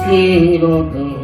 이렇게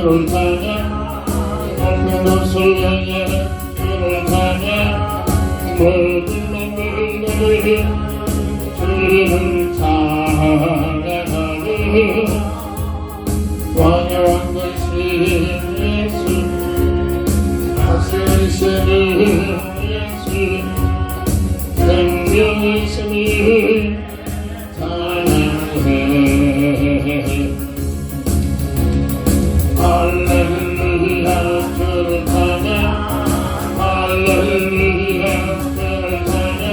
주를 찬양 없는 것을 향해 주를 찬양 모든 놈들을 주를 찬양하리 왕의 왕 되신 예수 다스리시는 예수 생명이시니 찬양해 할렐루야 주를 찬양 할렐루야 주를 찬양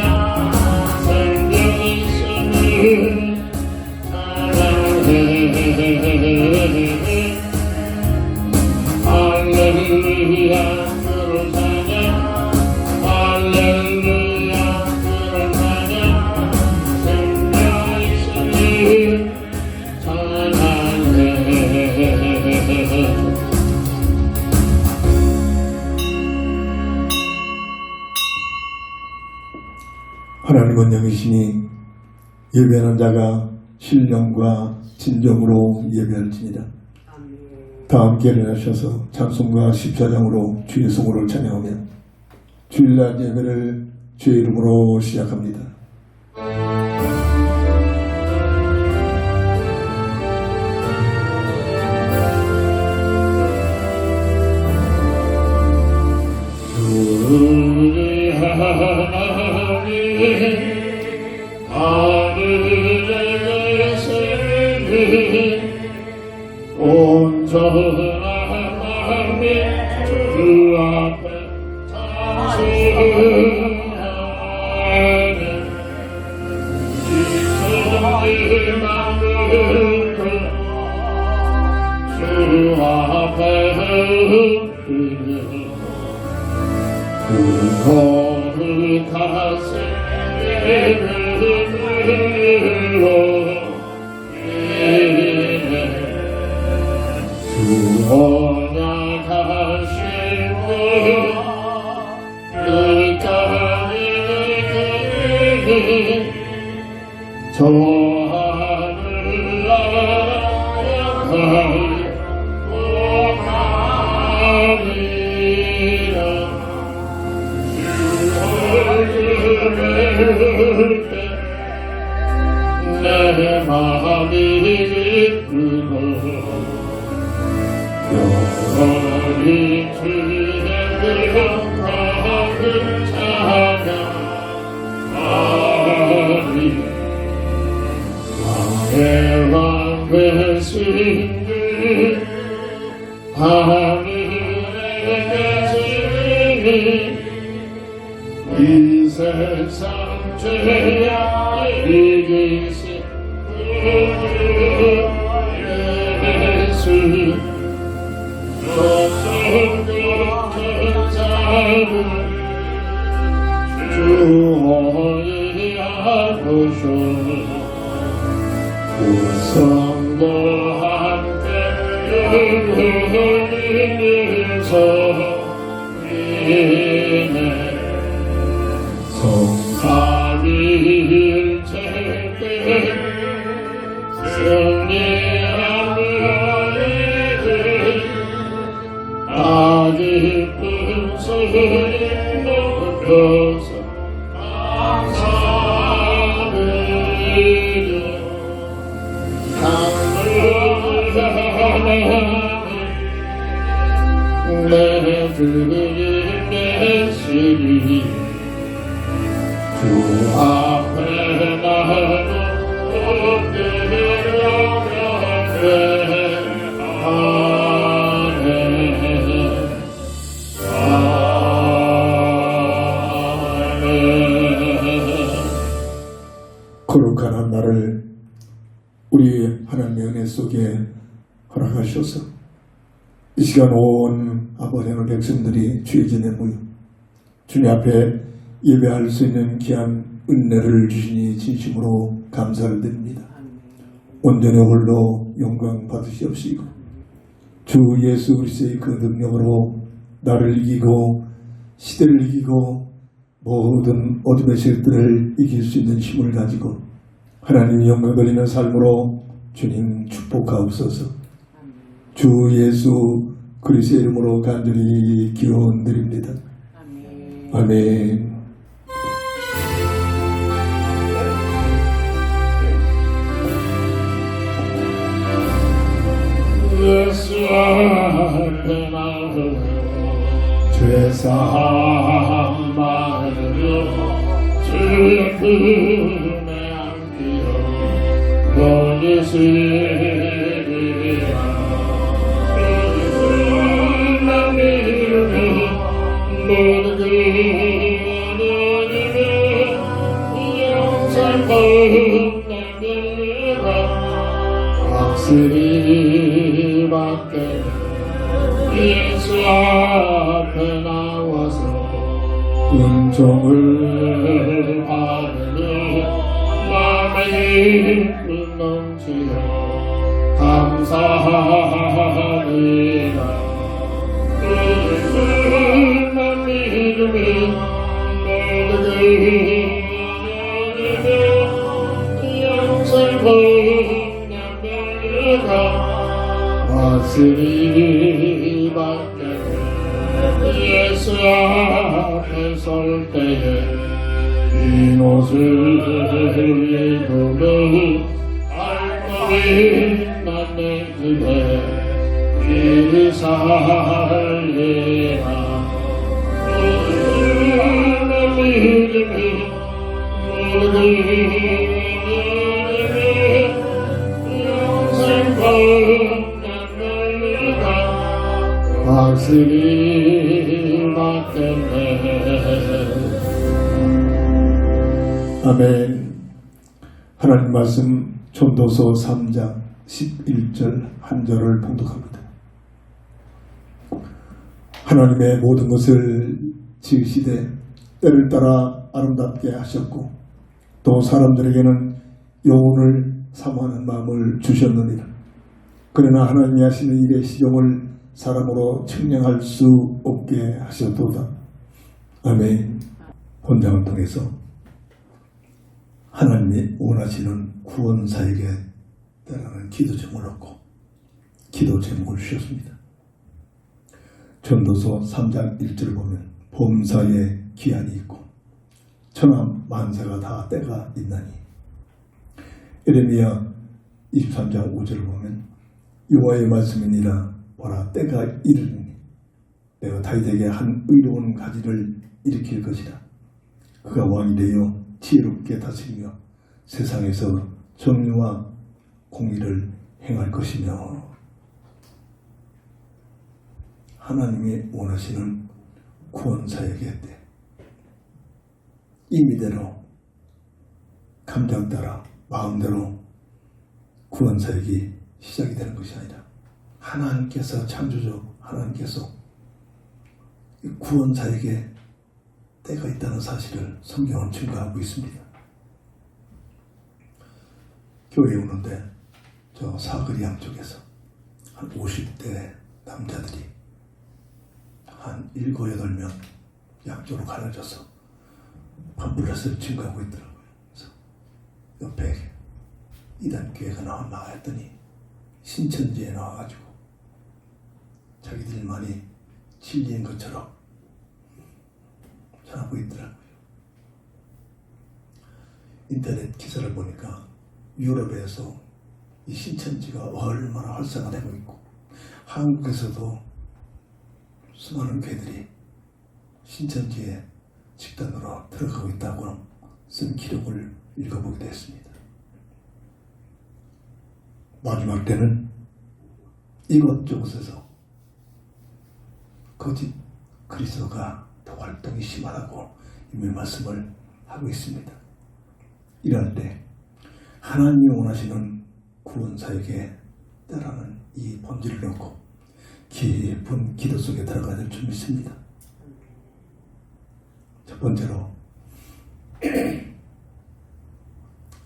생명이시니 찬양해 할렐루야 주를 찬양 할렐루야 주를 찬양 생명이시니 찬양해 하나님은 영이시니 예배하는 자가 신령과 진정으로 예배할지니라. 다 함께 일어나셔서 찬송가 14장으로 주의 성호를 찬양하며 주일날 예배를 주의 이름으로 시작합니다. 우리 하나님 하늘에 계시니 온전한 마음이 주 앞에 찬송하네 이천이 만들고 주 앞에 흐르는 그 거룩한 세계로 인해 주 언약하시고 끝까지 저 하늘나라 행하리라 내 마음이 기쁘고 영원히 주의 영광을 찬양하리 왕의 왕 되신 주 하늘에 계시니 이 세상 죄야 이기신 예수 높은 천사를 주 호위하고쇼 우성도 함께 흘리면서 이네 성삼위일체 때 승리하는 너희들 나 기쁜 소리 높여서 감사드려 강물하네 내 주님의 시리 주 앞에 나도 거룩한 한날을 우리 하나님의 은혜 속에 허락하셔서 이 시간 온 아버지 하나님 백성들이 주의 전에 모여 주님 앞에 예배할 수 있는 귀한 은혜를 주시니 진심으로 감사를 드립니다. 온전히 홀로 영광 받으시옵시고 주 예수 그리스도의 그 능력으로 나를 이기고 시대를 이기고 모든 어둠의 세력들을 이길 수 있는 힘을 가지고 하나님이 영광 돌리는 삶으로 주님 축복하옵소서. 주 예수 그리스도의 이름으로 간절히 기원드립니다. 아멘. 예수 앞에 나서 죄사함 마음으로 주의 품에 안기어 너희 시리라 난 믿음이 모든 그리며 영생 건너니라 확실히 밖에 예수 앞에 나와서 은총을 받으며 마음의 힘이 넘치며 감사하리라 난 믿음이 모든 영생 건너니라 확실히 밖에 예수 앞에 설 때에 긴 옷을 입으며 알거리 나는 집에 길이 살리라 내 믿음이 모든 영생 건너니라 확실히 받겠네. 아멘. 하나님 말씀 전도서 3장 11절 한 절을 봉독합니다. 하나님의 모든 것을 지으시되 때를 따라 아름답게 하셨고 또 사람들에게는 영혼을 사모하는 마음을 주셨느니라. 그러나 하나님이 하시는 일의 시종을 사람으로 측량할 수 없게 하셨도다. 아멘. 본장을 통해서 하나님이 원하시는 구원사에게 따르는 기도 제목을 얻고 기도 제목을 주셨습니다. 전도서 3장 1절을 보면 범사에 기한이 있고 천하 만사가 다 때가 있나니 에레미야 23장 5절을 보면 여호와의 말씀이니라 보라 때가 이르니 내가 다윗에게 한 의로운 가지를 일으킬 것이라 그가 왕이 되어 지혜롭게 다스리며 세상에서 정의와 공의를 행할 것이며 하나님이 원하시는 구원사에게 임의대로 감정 따라 마음대로 구원사역이 시작이 되는 것이 아니라 하나님께서 창조주 하나님께서 구원사에게 때가 있다는 사실을 성경은 증거하고 있습니다. 교회에 오는데 저 사거리 양쪽에서 한 50대 남자들이 한 7, 8명 양쪽으로 갈라져서 팜플렛을 증거하고 있더라고요. 그래서 옆에 이단교회가 나와 했더니 신천지에 나와가지고 자기들만이 진리인 것처럼 전하고 있더라고요. 인터넷 기사를 보니까 유럽에서 이 신천지가 얼마나 활성화되고 있고 한국에서도 수많은 교회들이 신천지에 집단으로 들어가고 있다고 쓴 기록을 읽어보기도 했습니다. 마지막 때는 이것저것에서 거짓 그리스도가 더 활동이 심하다고 이미 말씀을 하고 있습니다. 이럴 때 하나님이 원하시는 구원사에게 때라는 이 본질을 놓고 깊은 기도 속에 들어가야 될 줄 믿습니다. 첫 번째로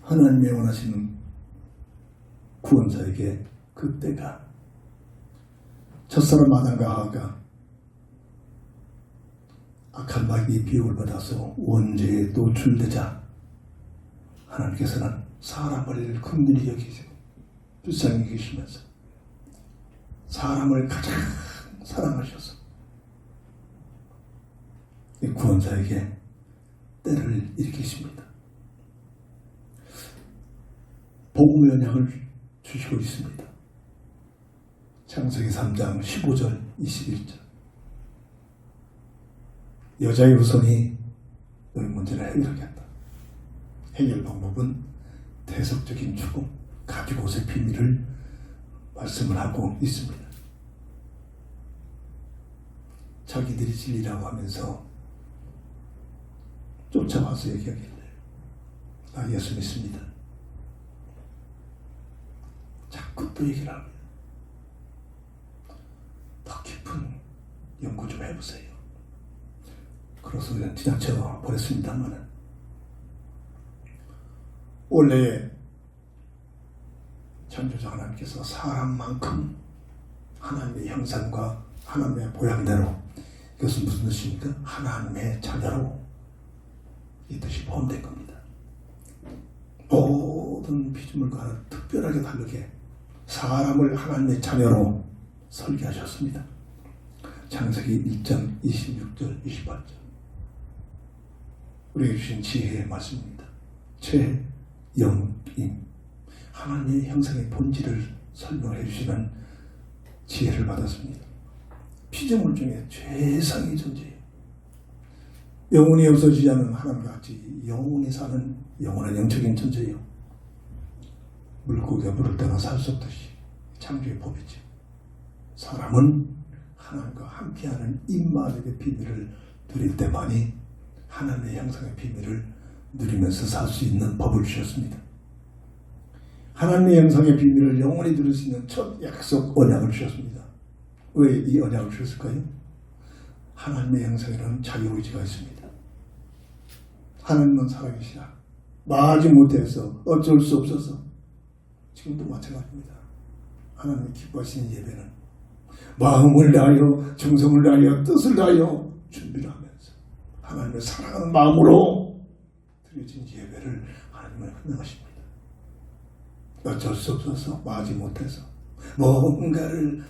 하나님이 원하시는 구원자에게 그때가 첫사람 아담과 하와가 악한 마귀의 비욕을 받아서 원죄에 노출되자 하나님께서는 사람을 긍휼히 여기시고 불쌍히 여기시면서 사람을 가장 사랑하셔서 이 구원자에게 때를 일으키십니다. 복음의 언약을 주시고 있습니다. 창세기 3장 15절 21절 여자의 후손이 너희 문제를 해결하겠다. 해결 방법은 대속적인 죽음, 가죽옷의 비밀을 말씀을 하고 있습니다. 자기들이 진리라고 하면서 쫓아와서 얘기하길래 나 예수 믿습니다. 자꾸 또 얘기를 합니다. 더 깊은 연구 좀 해보세요. 그래서 그냥 지나쳐 버렸습니다만 원래 창조자 하나님께서 사람만큼 하나님의 형상과 하나님의 모양대로, 이것은 무슨 뜻입니까? 하나님의 자녀로 이 뜻이 포함된 겁니다. 모든 피조물과는 특별하게 다르게 사람을 하나님의 자녀로 설계하셨습니다. 창세기 1장 26절 28절 우리에게 주신 지혜의 말씀입니다. 최영임, 하나님의 형상의 본질을 설명해 주시는 지혜를 받았습니다. 피조물 중에 최상의 존재예요. 영혼이 없어지지 않은 하나님과 같이 영혼이 사는 영원한 영적인 존재예요. 물고기가 물을 떠나 살 수 없듯이 창조의 법이죠. 사람은 하나님과 함께하는 임마누엘의 비밀을 누릴 때만이 하나님의 형상의 비밀을 누리면서 살 수 있는 법을 주셨습니다. 하나님의 형상의 비밀을 영원히 누릴 수 있는 첫 약속 언약을 주셨습니다. 왜 이 언약을 주셨을까요? 하나님의 형상이라는 자유의지가 있습니다. 하나님은 살아계시다. 마지 못해서 어쩔 수 없어서 지금도 마찬가지입니다. 하나님이 기뻐하시는 예배는 마음을 다하여 정성을 다하여 뜻을 다하여 준비를 하면서 하나님을 사랑하는 마음으로 드려진 예배를 하나님은 환영하십니다. 어쩔 수 없어서 마지 못해서 뭔가를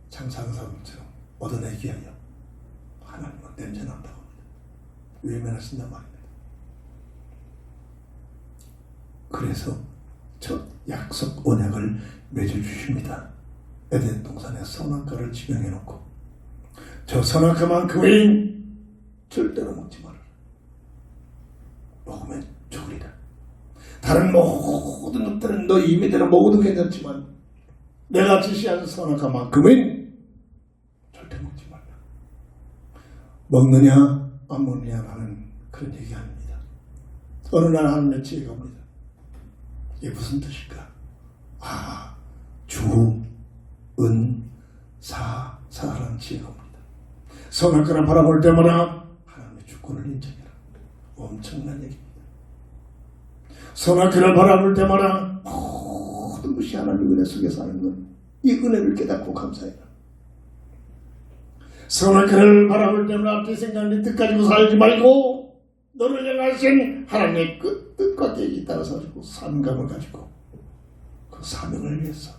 장사하는 사람처럼 얻어내기 위하여 하나님은 냄새난다고 합니다. 외면하신단 말입니다. 그래서 첫 약속 언약을 맺어주십니다. 에덴 동산에 선악과를 지명해놓고 저 선악과만큼은 절대로 먹지 말아라. 먹으면 죽으리라. 다른 모든 것들은 너 임의대로 먹어도 괜찮지만 내가 지시한 선악과만큼은 절대 먹지 말라. 먹느냐 안 먹느냐라는 그런 얘기 아닙니다. 어느 날 하나님의 지혜가 옵니다. 이게 무슨 뜻일까? 주, 은, 사라는 지혜가 옵니다. 선악과를 바라볼 때마다 하나님의 주권을 인정해라. 엄청난 얘기입니다. 선악과를 바라볼 때마다 모든 것이 하나님의 은혜 속에 사는 것, 이 은혜를 깨닫고 감사해라. 선악과를 바라볼 때마다 앞뒤 생각하는 뜻 가지고 살지 말고 너를 향하신 하나님의 그 뜻과 계획에 따라 살고 산감을 가지고 그 사명을 위해서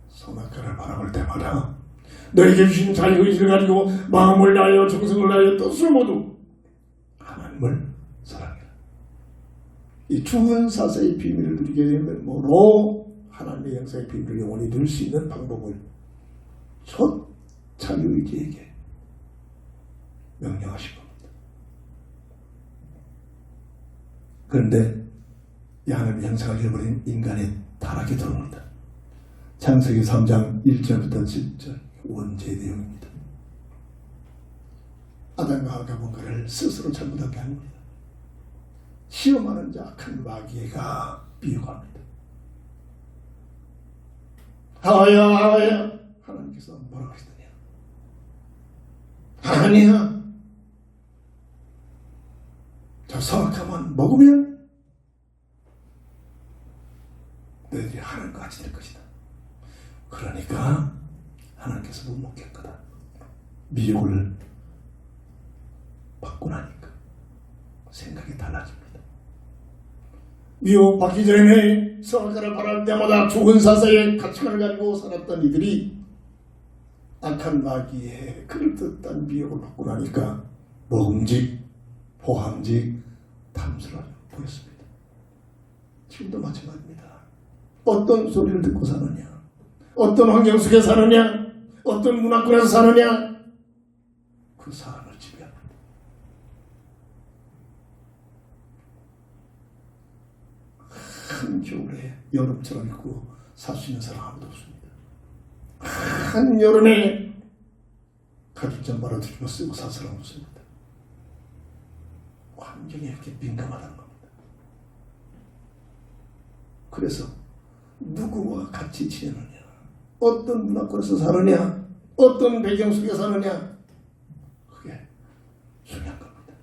선악과를 바라볼 때마다 너에게 주신 자유의지를 가지고 마음을 다하여 정성을 다하여 뜻을 모두 하나님을 사랑해라. 이 죽은 사세의 비밀을 누리게 되면 뭐로 하나님의 형상의 비밀을 영원히 누릴 수 있는 방법을 첫 자유의지에게 명령하신 겁니다. 그런데 이 하나님의 형상을 잃어버린 인간의 타락이 들어옵니다. 창세기 3장 1절부터 7절 원죄의 내용입니다. 아담과 하와가 뭔가를 스스로 잘못하게 합니다. 시험하는 자 큰 마귀가 비유합니다. 하와야 하와야, 하나님께서 뭐라고 하시더냐? 아니야, 저 선악과만 먹으면 너희들이 하나님과 같이 될 것이다. 그러니까 하나님께서 못 먹게 할 거다. 미혹을 받고 나니까 생각이 달라집니다. 미혹받기 전에 선악과를 바랄 때마다 죽은 사사의 가치관을 가지고 살았던 이들이 악한 마귀에 그럴듯한 미혹을 받고 나니까 먹음직, 보함직, 탐스러워 보였습니다. 지금도 마찬가지입니다. 어떤 소리를 듣고 사느냐, 어떤 환경 속에 사느냐, 어떤 문화권에서 사느냐, 그 사람을 지배합니다. 한 겨울에 여름처럼 입고 살 수 있는 사람 아무도 없습니다. 한 여름에 가죽 잠바를 뒤집어 쓰고 살 사람 없습니다. 환경에 이렇게 민감하다는 겁니다. 그래서 누구와 같이 지내느냐, 어떤 문화권에서 사느냐, 어떤 배경 속에 사느냐, 그게 중요한 겁니다.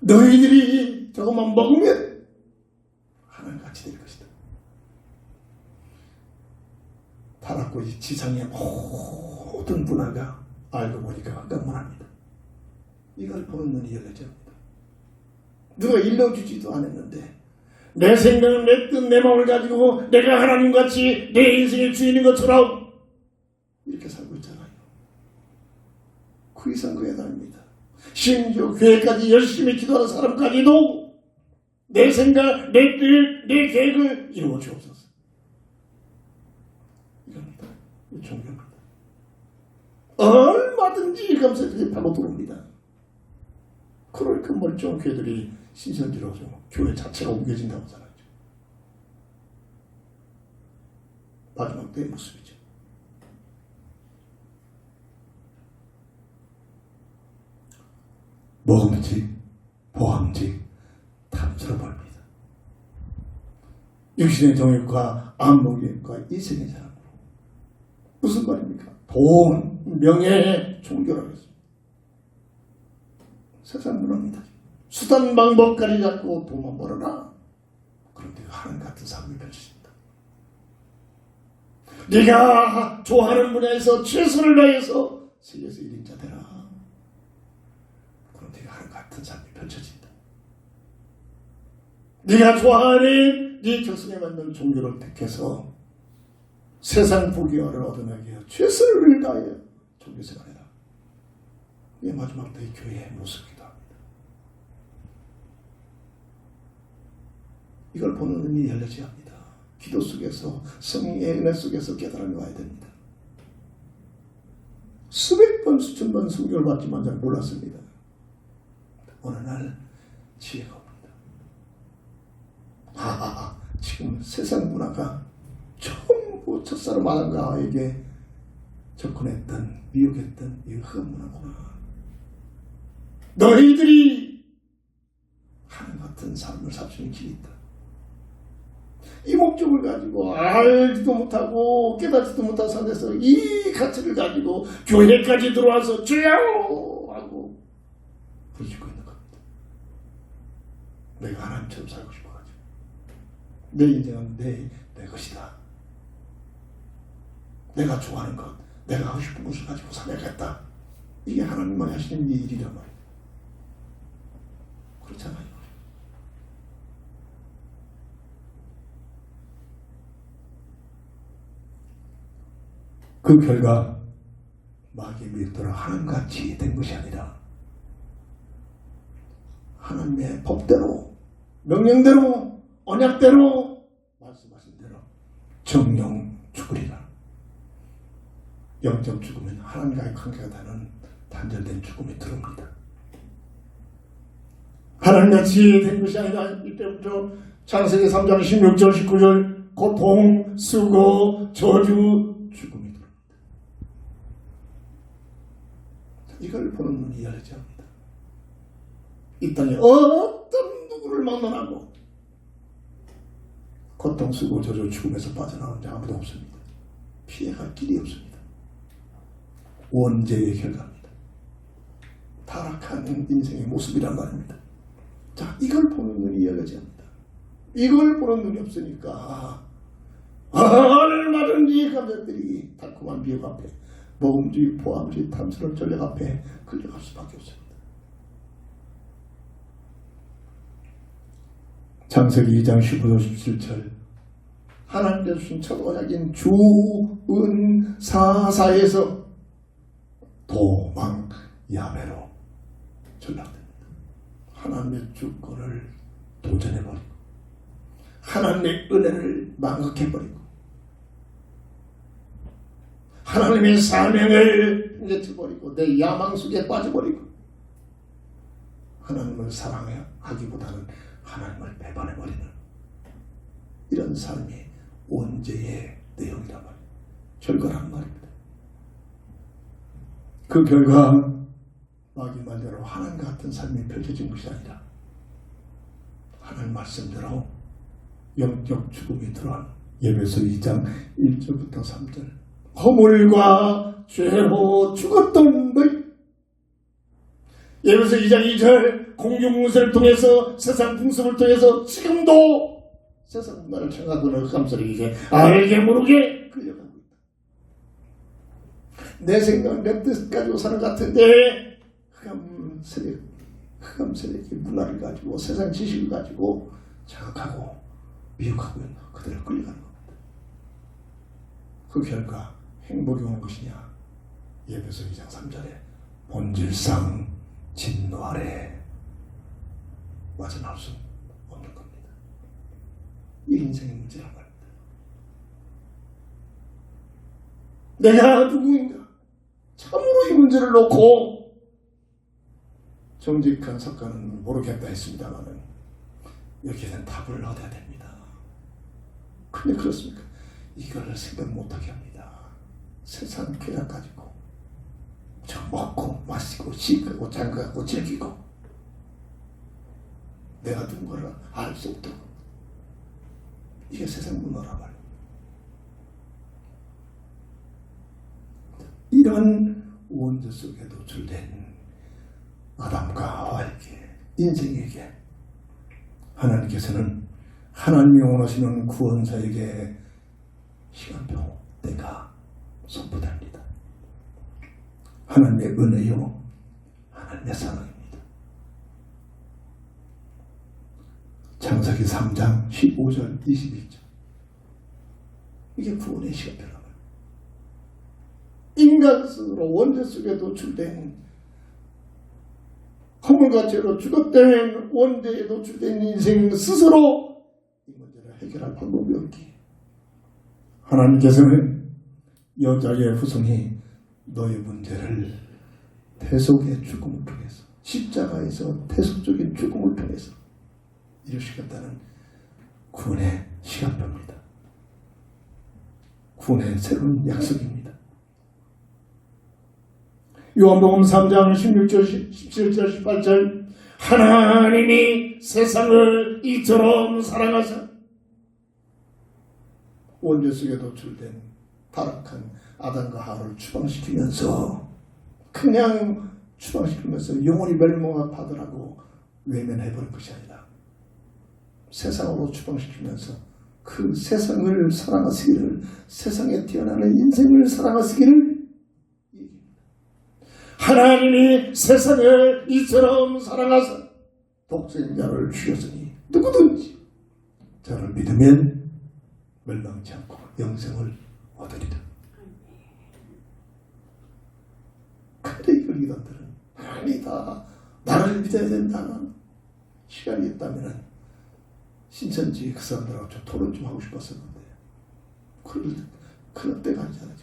너희들이 저것만 먹으면 하나님 같이 될 것이다. 타락고 이 지상의 모든 문화가 알고 보니까 깜깜합니다. 이걸 보는 눈이 열려져 합니다. 누가 일러주지도 않았는데 내 생각은 내 뜻, 내 마음을 가지고 내가 하나님같이 내 인생의 주인인 것처럼 이렇게 살고 있잖아요. 그 이상 그게 아닙니다. 심지어 교회까지 열심히 기도하는 사람까지도 내 생각, 내 뜻, 내 계획을 이루어 주옵소서. 이겁니다. 이 종교입니다. 얼마든지 일감사들이 바로 들어옵니다. 그러니까 멀쩡한 교회들이 신선지로죠. 교회 자체가 옮겨진다고 하잖아요. 마지막 때의 모습이죠. 먹음직, 보함직, 탐스러워 보입니다. 육신의 정욕과 안목욕과 이생의 사랑으로. 무슨 말입니까? 돈, 명예, 종교라고 했습니다. 세상 문화입니다. 수단 방법까지 잡고 돈만 벌어라. 그런데 하나님 같은 삶을 펼치십니다. 네가 좋아하는 분야에서 최선을 다해서 세계에서 1인자 되라. 그런데 하나님 같은 삶이 펼쳐진다. 네가 좋아하는 네 적성에 맞는 종교를 택해서 세상 부귀화를 얻어내기 위해 최선을 다해 종교생활해라. 이게 마지막 때의 교회의 모습이기도 합니다. 이걸 보는 눈이 열려져야 합니다. 기도 속에서 성령의 은혜 속에서 깨달음이 와야 됩니다. 수백 번 수천 번 성경을 받지만 잘 몰랐습니다. 어느 날 지혜가 옵니다. 지금 세상 문화가 전부 첫사람 아담과에게 접근했던 미혹했던 이 흑암 문화구나. 너희들이 하나님 같은 삶을 살 수 있는 길이 있다. 이 목적을 가지고 알지도 못하고 깨닫지도 못한 상태에서 이 가치를 가지고 교회까지 들어와서 주여 하고 부르짖고 있는 겁니다. 내가 하나님처럼 살고 싶어가지고 내 인생은 내 것이다. 내가 좋아하는 것, 내가 하고 싶은 것을 가지고 살아야겠다. 이게 하나님만이 하시는 일이란 말이에요. 그렇잖아요. 그 결과 마귀의 미혹대로 하나님같이 된 것이 아니라 하나님의 법대로, 명령대로, 언약대로 말씀하신 대로 정령 죽으리라. 영적 죽음은 하나님과의 관계가 되는 단절된 죽음이 들어옵니다. 하나님같이 된 것이 아니라 이때부터 창세기 3장 16절 19절 고통, 수고, 저주, 죽음이 들어옵니다. 이걸 보는 눈이 열려져야 합니다. 이 땅에 어떤 누구를 만나고 고통, 수고, 저주, 죽음에서 빠져나오는 자 아무도 없습니다. 피해갈 길이 없습니다. 원죄의 결과입니다. 타락한 인생의 모습이란 말입니다. 자, 이걸 보는 눈이 열려져야 합니다. 이걸 보는 눈이 없으니까 얼마든지 감정들이 달콤한 미혹 앞에 먹음직, 보함직, 탐스러운 전략 앞에 끌려갈 수밖에 없습니다. 창세기 2장 15절 17절 하나님께서 주신 첫 언약인 주은사사에서 도망 야베로 전락됩니다. 하나님의 주권을 도전해버리고 하나님의 은혜를 망각해버리고 하나님의 사명을 내쳐버리고 내 야망 속에 빠져버리고 하나님을 사랑하기보다는 하나님을 배반해버리는 이런 삶이 원죄의 내용이란 말이에요. 결과란 말입니다. 그 결과 마귀 말대로 하나님 같은 삶이 펼쳐진 것이 아니라 하나님 말씀대로 영적 죽음이 들어온 예배서 2장 1절부터 3절 허물과 죄로 죽었던 너희 예배서 2장 2절 공중문서를 통해서 세상 풍습을 통해서 지금도 세상 문화를 청하고는 흑암소리 이제 알게 모르게 끌려가고 있다. 내 생각은 내 뜻 가지고 사는 것 같은데 흑암 세력이 문화를 가지고 세상 지식을 가지고 장악하고 미혹하고 있는 그대로 끌려가는 겁니다. 그 결과 행복이 오는 것이냐? 예배서 2장 3절에 본질상 진노 아래 빠져나올 수 없는 겁니다. 이 인생의 문제란 말입니다. 내가 누구인가? 참으로 이 문제를 놓고 정직한 석가는 모르겠다 했습니다만은 여기에 대한 답을 얻어야 됩니다. 근데 그렇습니까? 이걸 생각 못하게 합니다. 세상 쾌락 가지고 저 먹고 마시고 시크고 장가고 즐기고 내가 누군가를 알 수 없도록 이게 세상 문화란 말이에요. 이런 원죄 속에 노출된 아담과 하와에게 인생에게 하나님께서는 하나님이 원하시는 구원자에게 시간표 때가 선포됩니다. 하나님의 은혜요 하나님의 사랑입니다. 창세기 3장 15절 21절 이게 구원의 시간표라고요. 인간 스스로 원죄 속에 노출된 허물과 죄로 죽었다는 원죄에 노출된 인생 스스로 이 문제를 해결할 방법이 없기에 하나님께서는 여자의 후손이 너의 문제를 대속의 죽음을 통해서 십자가에서 대속적인 죽음을 통해서 이루시겠다는 구원의 시간표입니다. 구원의 새로운 약속입니다. 요한복음 3장 16절 17절 18절 하나님이 세상을 이처럼 사랑하사 원죄 속에 노출된 타락한 아담과 하와를 추방시키면서 그냥 추방시키면서 영원히 멸망하더라고 외면해버린 것이 아니라 세상으로 추방시키면서 그 세상을 사랑하시기를 세상에 태어나는 인생을 사랑하시기를 하나님이 세상을 이처럼 사랑하사 독생자를 주셨으니 누구든지 저를 믿으면 멸망치 않고 영생을 얻으리라. 근데 이걸 이단들은 아니다 나를 믿어야 된다. 시간이 있다면 신천지 그 사람들하고 좀 토론 좀 하고 싶었었는데 그럴 때가 아니잖아요.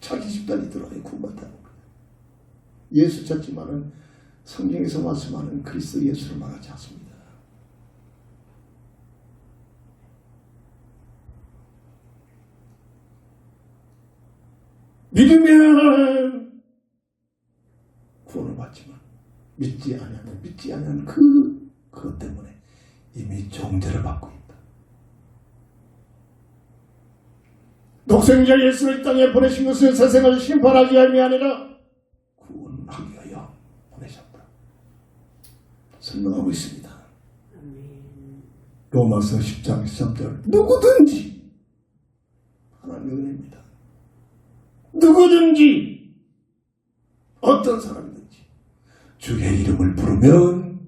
자기 집단이 들어와요. 구원받다는 거예요. 예수 찾지만은 성경에서 말씀하는 그리스도 예수를 말하지 않습니다. 믿으면 구원을 받지만 믿지 않으면 그것 때문에 이미 정죄를 받고 있다. 독생자 예수를 땅에 보내신 것은 세상을 심판하기 위함이 아니라 구원하기 위하여 보내셨다. 설명하고 있습니다. 로마서 10장 13절 누구든지 하나님의 은혜입니다. 누구든지 어떤 사람이든지 주의 이름을 부르면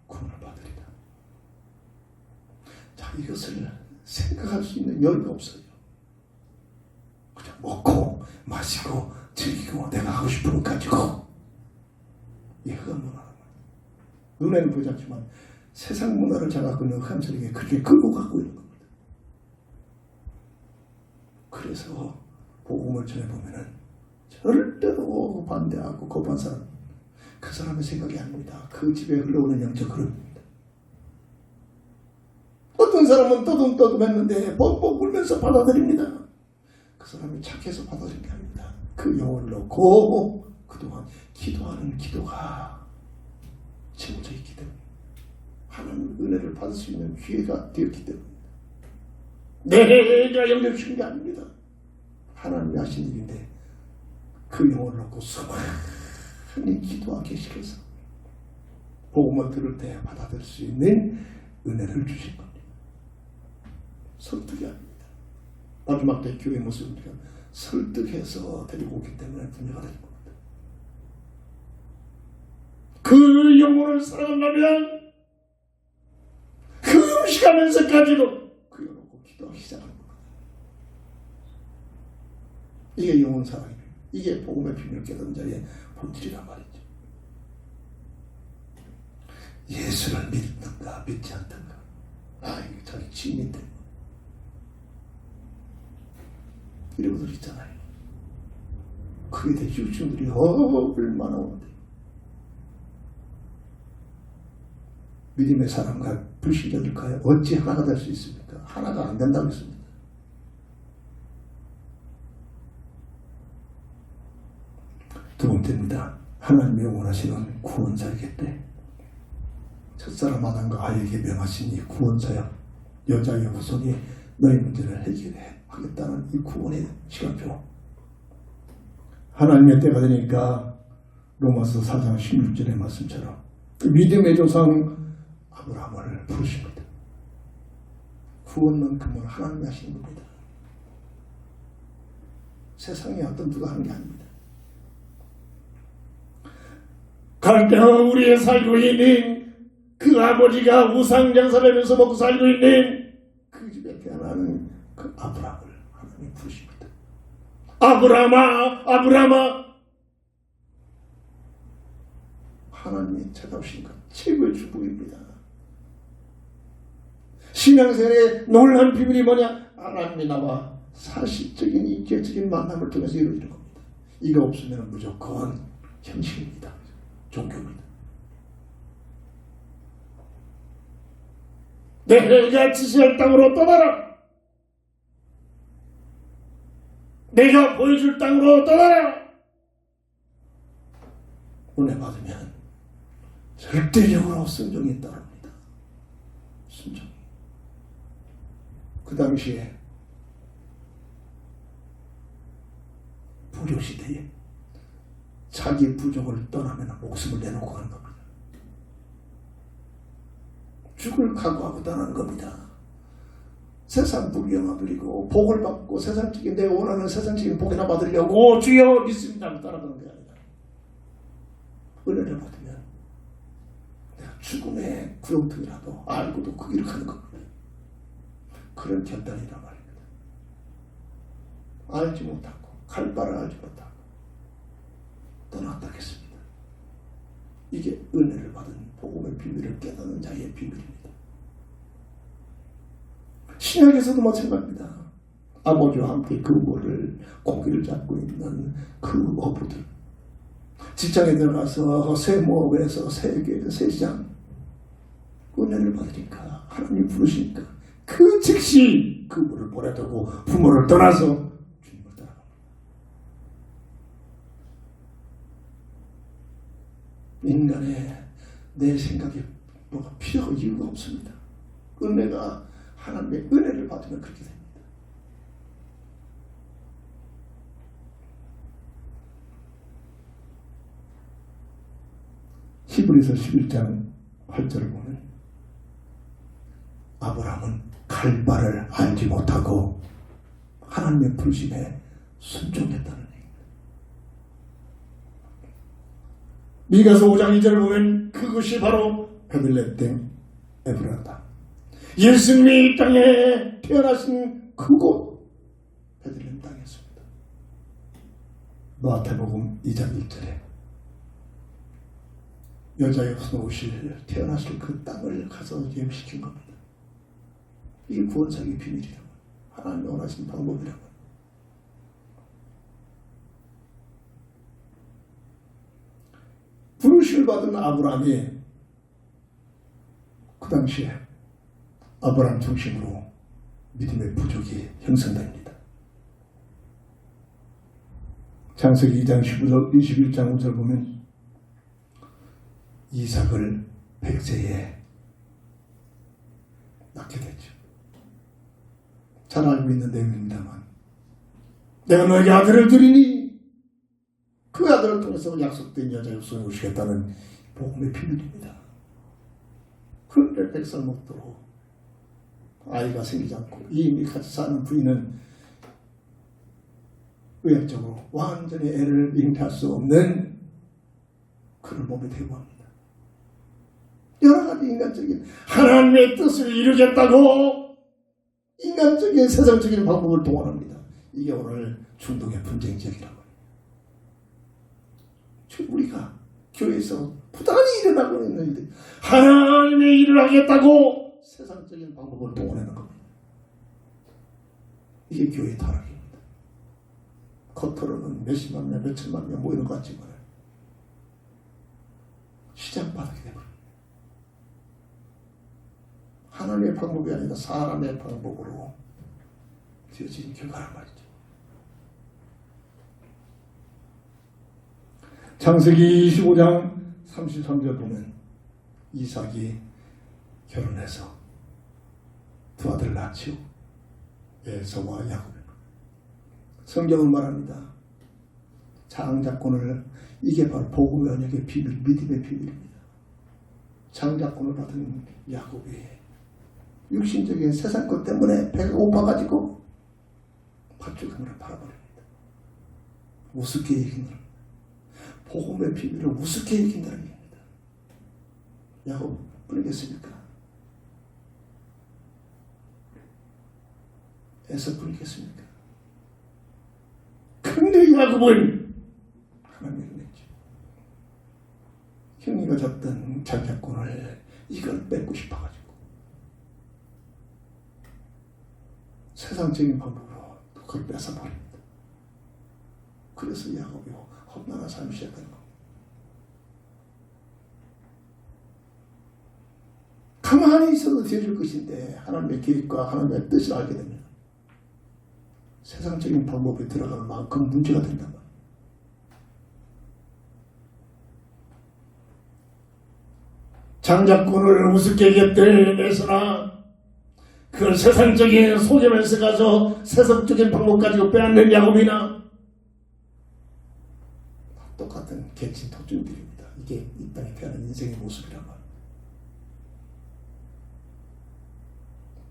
구원을 받으리라. 자, 이것을 생각할 수 있는 여유가 없어요. 그냥 먹고 마시고 즐기고 내가 하고 싶은 것 가지고 이거 문화는 은혜는 보지 않지만 세상 문화를 자각하고 있는 흑암세력에 그렇게 끌고 가고 있는 겁니다. 그래서 복음을 전해보면은 절대로 반대하고 거부한 사람, 그 사람의 생각이 아닙니다. 그 집에 흘러오는 영적 흐름입니다. 어떤 사람은 떠듬떠듬 했는데 뻑뻑 울면서 받아들입니다. 그 사람이 착해서 받아들인 게 아닙니다. 그 영혼을 넣고 그동안 기도하는 기도가 채워져 있기 때문에 하나님 은혜를 받을 수 있는 기회가 되었기 때문입니다. 내가 영접시킨 게 아닙니다. 하나님이 하신 일인데 그 영혼을 넣고 수많이 기도하게 시켜서 복음을 들을 때 받아들일 수 있는 은혜를 주신 겁니다. 설득이 아닙니다. 마지막 때 교회 모습을 우리가 설득해서 데리고 오기 때문에 분야가 되는 겁니다. 그 영혼을 사랑한다면 그 음식하면서까지도 그 영혼을 기도하기 시작합니다. 이게 영혼 사랑이에요. 이게 복음의 비밀을 깨닫는 자리의 본질이란 말이죠. 예수를 믿든가 믿지 않든가, 이게 자기 취미인데 이런 분들 있잖아요. 그에 대해 유증들이 얼마나 오는데 믿음의 사람과 불신자들과요 어찌 하나가 될 수 있습니까? 하나가 안 된다고 했습니다. 두 번째입니다. 하나님이 원하시는 구원자이겠대. 첫사람 아담과 하에게 명하신 이 구원자야, 여자의 후손이 너희 문제를 해결해 하겠다는 이 구원의 시간표. 하나님의 때가 되니까 로마서 4장 16절의 말씀처럼 믿음의 조상 아브라함을 부르십니다. 구원만큼은 하나님이 하시는 겁니다. 세상에 어떤 누가 하는 게 아닙니다. 갈대와 우리의 살고 있는 그 아버지가 우상장사하면서 먹고 살고 있는 그 집에 태어나는 그 아브라함을 하나님이 부르십니다. 아브라함아, 아브라함아. 하나님이 찾아오신 것 최고의 축복입니다. 신앙생활의 놀라운 비밀이 뭐냐? 하나님이 나와 사실적인 인격적인 만남을 통해서 이루어지는 겁니다. 이거 없으면 무조건 형식입니다. 종교입니다. 내가 지시할 땅으로 떠나라. 내가 보여줄 땅으로 떠나라. 은혜 받으면 절대적으로 순종이 따릅니다. 순종. 그 당시에 불효시대에 자기 부족을 떠나면 목숨을 내놓고 가는 겁니다. 죽을 각오하고 떠나는 겁니다. 세상 부귀영화 누리고 복을 받고 세상적인 내가 원하는 세상적인 복이나 받으려고 주여 믿습니다 따라가는 게 아니라 은혜를 받으면 내가 죽음의 구렁텅이라도 알고도 그 길을 가는 겁니다. 그런 결단이란 말입니다. 알지 못하고 갈 바를 알지 못하고 떠났다 하겠습니다. 이게 은혜를 받은 복음의 비밀을 깨닫는 자의 비밀입니다. 신약에서도 마찬가지입니다. 아버지와 함께 그물을 고기를 잡고 있는 그 어부들, 직장에 들어가서 세모업에서 세장 은혜를 받으니까 하나님 부르시니까 그 즉시 그물을 버려두고 부모를 떠나서 주님을 따라갑니다. 인간의 내 생각에 뭐가 필요할 이유가 없습니다. 은혜가 하나님의 은혜를 받으면 그렇게 됩니다. 히브리서 11장 8절을 보면 아브라함은 갈 바를 알지 못하고 하나님의 부르심에 순종했다는 얘기입니다. 미가서 5장 2절을 보면 그것이 바로 베들레헴 에브라다. 예수님이 이 땅에 태어나신 그곳 베들레헴 땅이었습니다. 마태복음 2장 1절에 여자의 오실 태어나실 그 땅을 가서 예비시킨 겁니다. 이게 구원사의 비밀이라고, 하나님이 원하신 방법이라고. 부르심을 받은 아브라함이 그 당시에 아브라함 중심으로 믿음의 부족이 형성됩니다. 창세기 2장 15절, 21장 5절 보면 이삭을 100세에 낳게 되죠. 잘 알고 있는 내용입니다만, 내가 너에게 아들을 드리니 그 아들을 통해서 약속된 여자의 손에 오시겠다는 복음의 비밀입니다. 그런데 100살 먹도록 아이가 생기지 않고 이미 같이 사는 부인은 의학적으로 완전히 애를 잉태할 수 없는 그런 몸이 되고 합니다. 여러 가지 인간적인 하나님의 뜻을 이루겠다고 인간적인 세상적인 방법을 동원합니다. 이게 오늘 중동의 분쟁 지역이라고 합니다. 지금 우리가 교회에서 부단히 일어나고 있는 일들, 하나님의 일을 하겠다고 세상적인 방법을 동원하는 겁니다. 이게 교회의 타락입니다. 겉으로는 몇십만 명, 몇천만 명 모이는 것 같지만 시장 바닥이 되버립니다. 하나님의 방법이 아니라 사람의 방법으로 되어진 결과란 말이죠. 창세기 25장 33절 보면 이삭이 결혼해서 두 아들을 낳지요. 에서와 야곱. 성경은 말합니다. 장자권을, 이게 바로 복음의 언약의 비밀, 믿음의 비밀입니다. 장자권을 받은 야곱이 육신적인 세상 것 때문에 배가 고파가지고 팥죽음을 팔아버립니다. 우습게 얘기는 복음의 비밀을 우습게 얘긴다는 얘기입니다. 야곱 뿐이겠습니까? 에서 뿐이겠습니까? 근데 야곱은 하나님을 냈죠. 형님이 잡던 장자권을 이걸 뺏고 싶어가지고 세상적인 방법으로 그걸 뺏어버립니다. 그래서 야곱이 험난한 삶을 시작하는 겁니다. 가만히 있어도 되어줄 것인데 하나님의 계획과 하나님의 뜻을 알게 됩니다. 세상적인 방법에 들어가는 만큼 문제가 된단 말이에요. 장자권을 우습게 얘기했더니 그걸 세상적인 속임에서 가서 세상적인 방법 가지고 빼앗는 야곱이나 똑같은 개친 토준들입니다. 이게 이 땅에 태어난 인생의 모습이란 말이에요.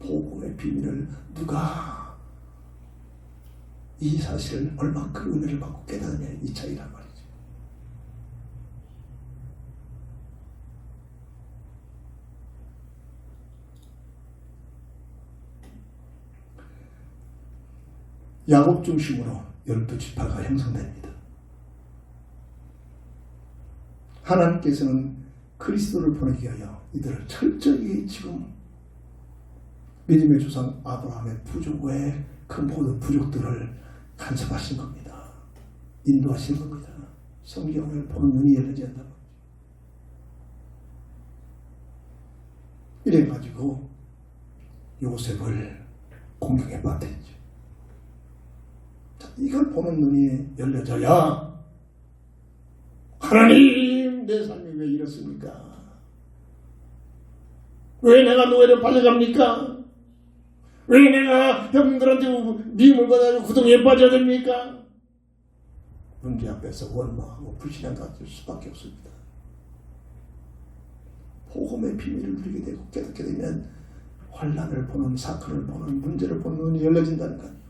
복음의 비밀을 누가 이 사실을 얼만큼 은혜를 받고 깨닫느냐, 이 차이란 말이죠. 야곱 중심으로 12지파가 형성됩니다. 하나님께서는 그리스도를 보내기 위하여 이들을 철저히 지금 믿음의 조상 아브라함의 부족 외에 그 모든 부족들을 간섭하신 겁니다. 인도하신 겁니다. 성경을 보는 눈이 열리지 않는다. 이래가지고 요셉을 공격에 빠뜨리죠. 이걸 보는 눈이 열려져야 하나님, 내 삶이 왜 이렇습니까? 왜 내가 노예로 팔려갑니까? 왜 내가 형들한테 미움을 받아서 구덩이에 빠져야 됩니까? 문제 앞에서 원망하고 불신앙 가질 수밖에 없습니다. 복음의 비밀을 누리게 되고 깨닫게 되면 환난을 보는, 사건을 보는, 문제를 보는 눈이 열려진다는 거예요.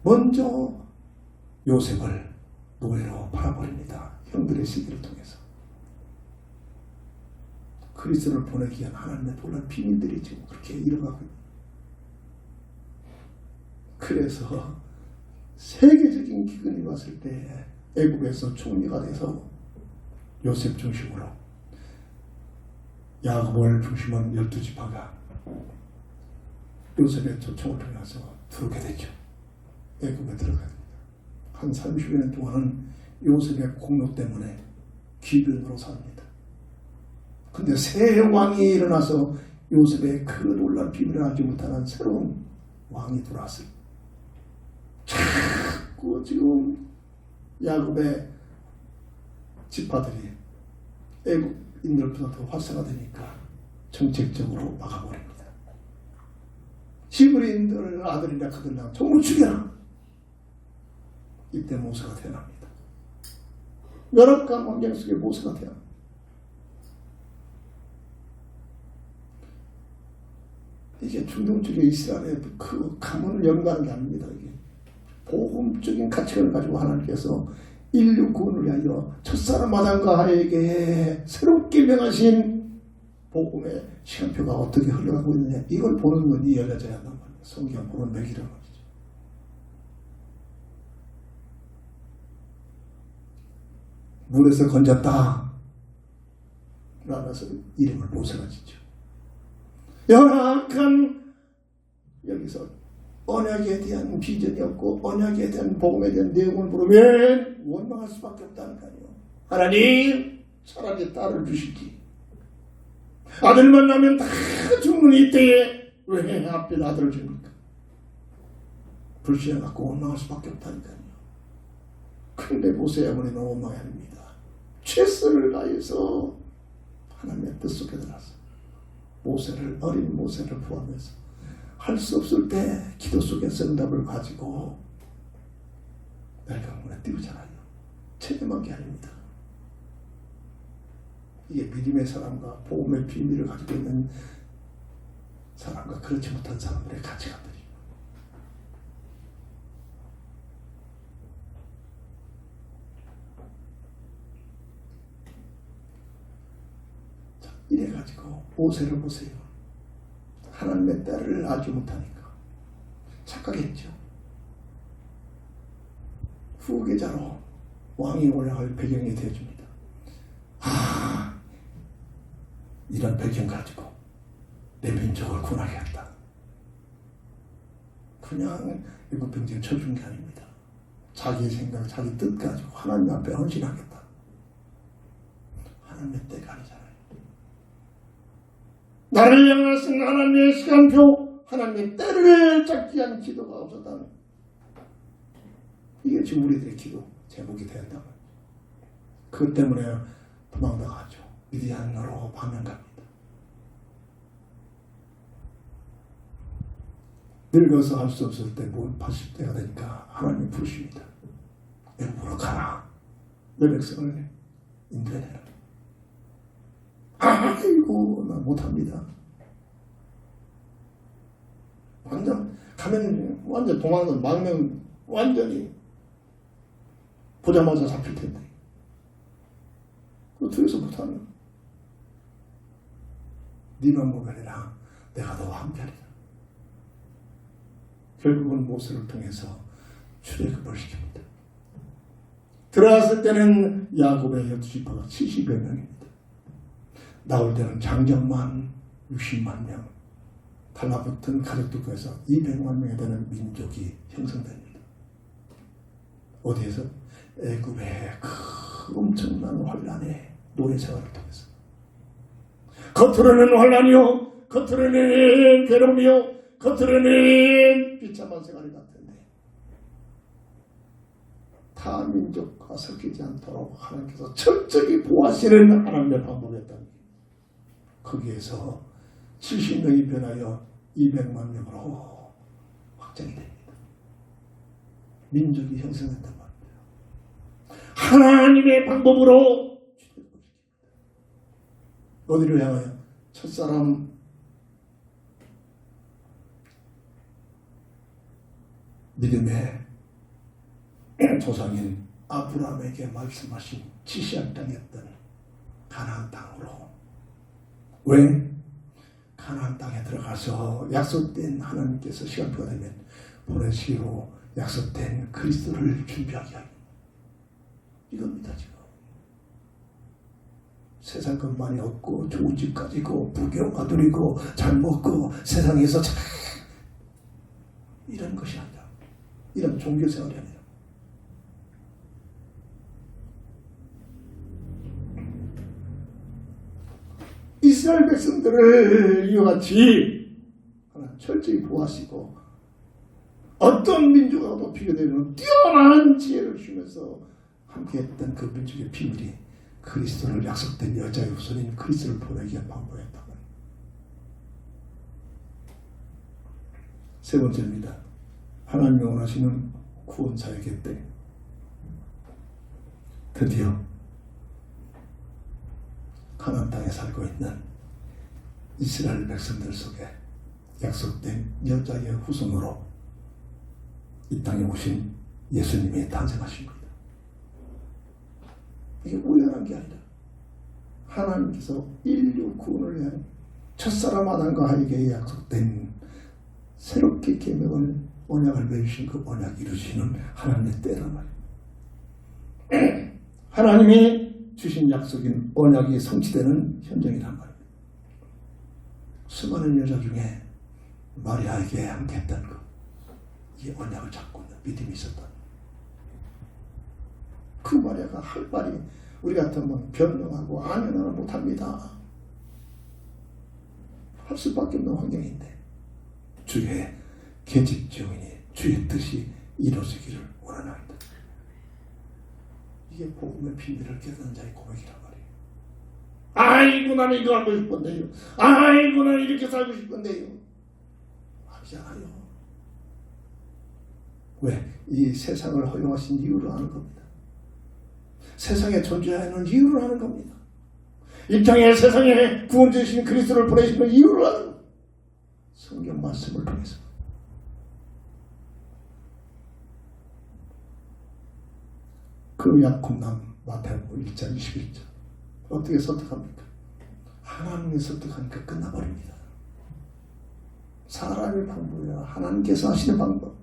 먼저 요셉을 노예로 팔아버립니다. 형들의 시기를 통해서. 그리스도를 보내기 위한 하나님의 놀라운 비밀들이 지금 그렇게 일어나고 있습니다. 그래서 세계적인 기근이 왔을 때 애굽에서 총리가 돼서 요셉 중심으로 야곱을 중심으로 12지파가 요셉의 초청을 통해서 들어오게 되죠. 애굽에 들어가게 됩니다. 한 30여 년 동안은 요셉의 공로 때문에 기근으로 삽니다. 근데 새 왕이 일어나서 요셉의 그 놀라운 비밀을 알지 못하는 새로운 왕이 들어왔어요. 자꾸 지금 야곱의 지파들이 애굽인들보다 더 활성화되니까 정책적으로 막아버립니다. 히브리인들 아들이나 그들랑 전부 죽여라. 이때 모세가 태어납니다. 열악한 환경 속에 모세가 태어납니다. 이게 중동적인 이스라엘의 그 가문을 연구하는 게 아닙니다. 이게 복음적인 가치관을 가지고 하나님께서 인류 구원을 위하여 첫사람 아담과 하에게 새롭게 명하신 복음의 시간표가 어떻게 흘러가고 있느냐, 이걸 보는 눈이 열려져야 한단 말이에요. 성경 보는 맥이란 말이죠. 물에서 건졌다 라면서 이름을 모세가 짓죠. 열악한, 여기서 언약에 대한 비전이 없고 언약에 대한 복음에 대한 내용을 물으면 원망할 수밖에 없다니까요. 하나님, 차라리 딸을 주시지. 아들만 나면 다 죽는 이때에 왜 하필 아들을 줍니까? 불신해갖고 원망할 수밖에 없다니까요. 근데 모세의 어머니는 원망이 아닙니다. 최선을 다해서 하나님의 뜻 속에 들어갔어요. 모세를, 어린 모세를 포함해서 할 수 없을 때 기도 속에서 응답을 가지고 멸강문에 띄우잖아요. 체념한 게 아닙니다. 이게 믿음의 사람과 복음의 비밀을 가지고 있는 사람과 그렇지 못한 사람들의 가치관들이에요. 자, 이래가지고 모세를 보세요. 하나님의 딸을 알지 못하니까 착각했죠. 후계자로 왕이 올라갈 배경이 되어줍니다. 이런 배경 가지고 내 민족을 구원하겠다. 그냥 일곱 병제를 쳐준 게 아닙니다. 자기의 생각, 자기 뜻 가지고 하나님 앞에 헌신하겠다. 하나님의 때가 아니잖아요. 나를 향하신 하나님의 시간표, 하나님의 때를 잡기 위한 기도가 없었다는, 이게 지금 우리들의 기도 제목이 되었단 말이에요. 그것 때문에 도망나가죠. 미디안으로 방향갑니다. 늙어서 할 수 없을 때, 80대가 되니까 하나님이 부르십니다. 애굽으로 가라. 내 백성을 인도해내라. 아이고, 나 못합니다. 완전 가면 완전 도망은 망명 완전히 보자마자 잡힐 텐데 어떻게 해서 못하는? 네 방법이라 내가 너와 함께하리라. 결국은 모세를 통해서 출애굽을 시킵니다. 들어왔을 때는 야곱의 12지파가 70여 명입니다. 나올 때는 장정만 60만 명, 달라붙은 가족들 중에서 200만 명에 되는 민족이 형성됩니다. 어디에서? 애굽의 그 엄청난 환란의 노래생활을 통해서. 겉으로는 환란이요, 겉으로는 괴로움이요, 겉으로는 비참한 생활이 같은데 타 민족과 섞이지 않도록 하나님께서 철저히 보호하시는 하나님의 방법이었다는 게, 거기에서 70명이 변하여 200만 명으로 확장이 됩니다. 민족이 형성된단 말이에요. 하나님의 방법으로 어디를 향하여? 첫사람 믿음의 조상인 아브라함에게 말씀하신 지시한 땅이었던 가나안 땅으로. 왜? 가나안 땅에 들어가서 약속된 하나님께서 시간표가 되면 보내시기로 약속된 그리스도를 준비하게 하는 이겁니다. 지금 세상 것만이 없고 좋은 집 가지고 부귀 아들이고 잘 먹고 세상에서 잘 이런 것이 아니라, 이런 종교생활이 아니라 이스라엘 백성들을 이와 같이 하나님 철저히 보호하시고 어떤 민족하고도 비교되는 뛰어난 지혜를 주면서 함께했던 그 민족의 비밀이 그리스도를, 약속된 여자의 후손인 그리스도를 보내기 위한 방법이었다. 세 번째입니다. 하나님이 원하시는 구원 사역의 때 드디어 가나안 땅에 살고 있는 이스라엘 백성들 속에 약속된 여자의 후손으로 이 땅에 오신 예수님이 탄생하신 겁니다. 이게 우연한 게 아니라 하나님께서 인류 구원을 위한 첫사람 아담과 하에게 약속된 새롭게 계명을, 언약을 맺으신 그 언약 이루시는 하나님의 때란 말이에요. 하나님이 주신 약속인 언약이 성취되는 현장이란 말입니다. 수많은 여자 중에 마리아에게 함께했던 이 언약을 잡고 있는 믿음이 있었던 그 마리아가 할 말이 우리 같으면 변명하고 아멘하는 못합니다. 할 수밖에 없는 환경인데 주의 계집 증인이 주의 뜻이 이루어지기를 원하나이다. 이게 복음의 비밀을 깨닫는 자의 고백이란 말이에요. 아이고 나는 이거 하고 싶은데요. 아이고 나는 이렇게 살고 싶은데요. 아니잖아요. 왜? 이 세상을 허용하신 이유로 하는 겁니다. 세상에 존재하는 이유로 하는 겁니다. 이 땅에 세상에 구원주신 그리스도를 보내시는 이유로 하는 겁니다. 성경 말씀을 통해서. 그 약혼남 마태복음 1장 21절 어떻게 설득합니까? 하나님이 설득하니까 끝나버립니다. 사람의 방법이 아니라 하나님께서 하시는 방법.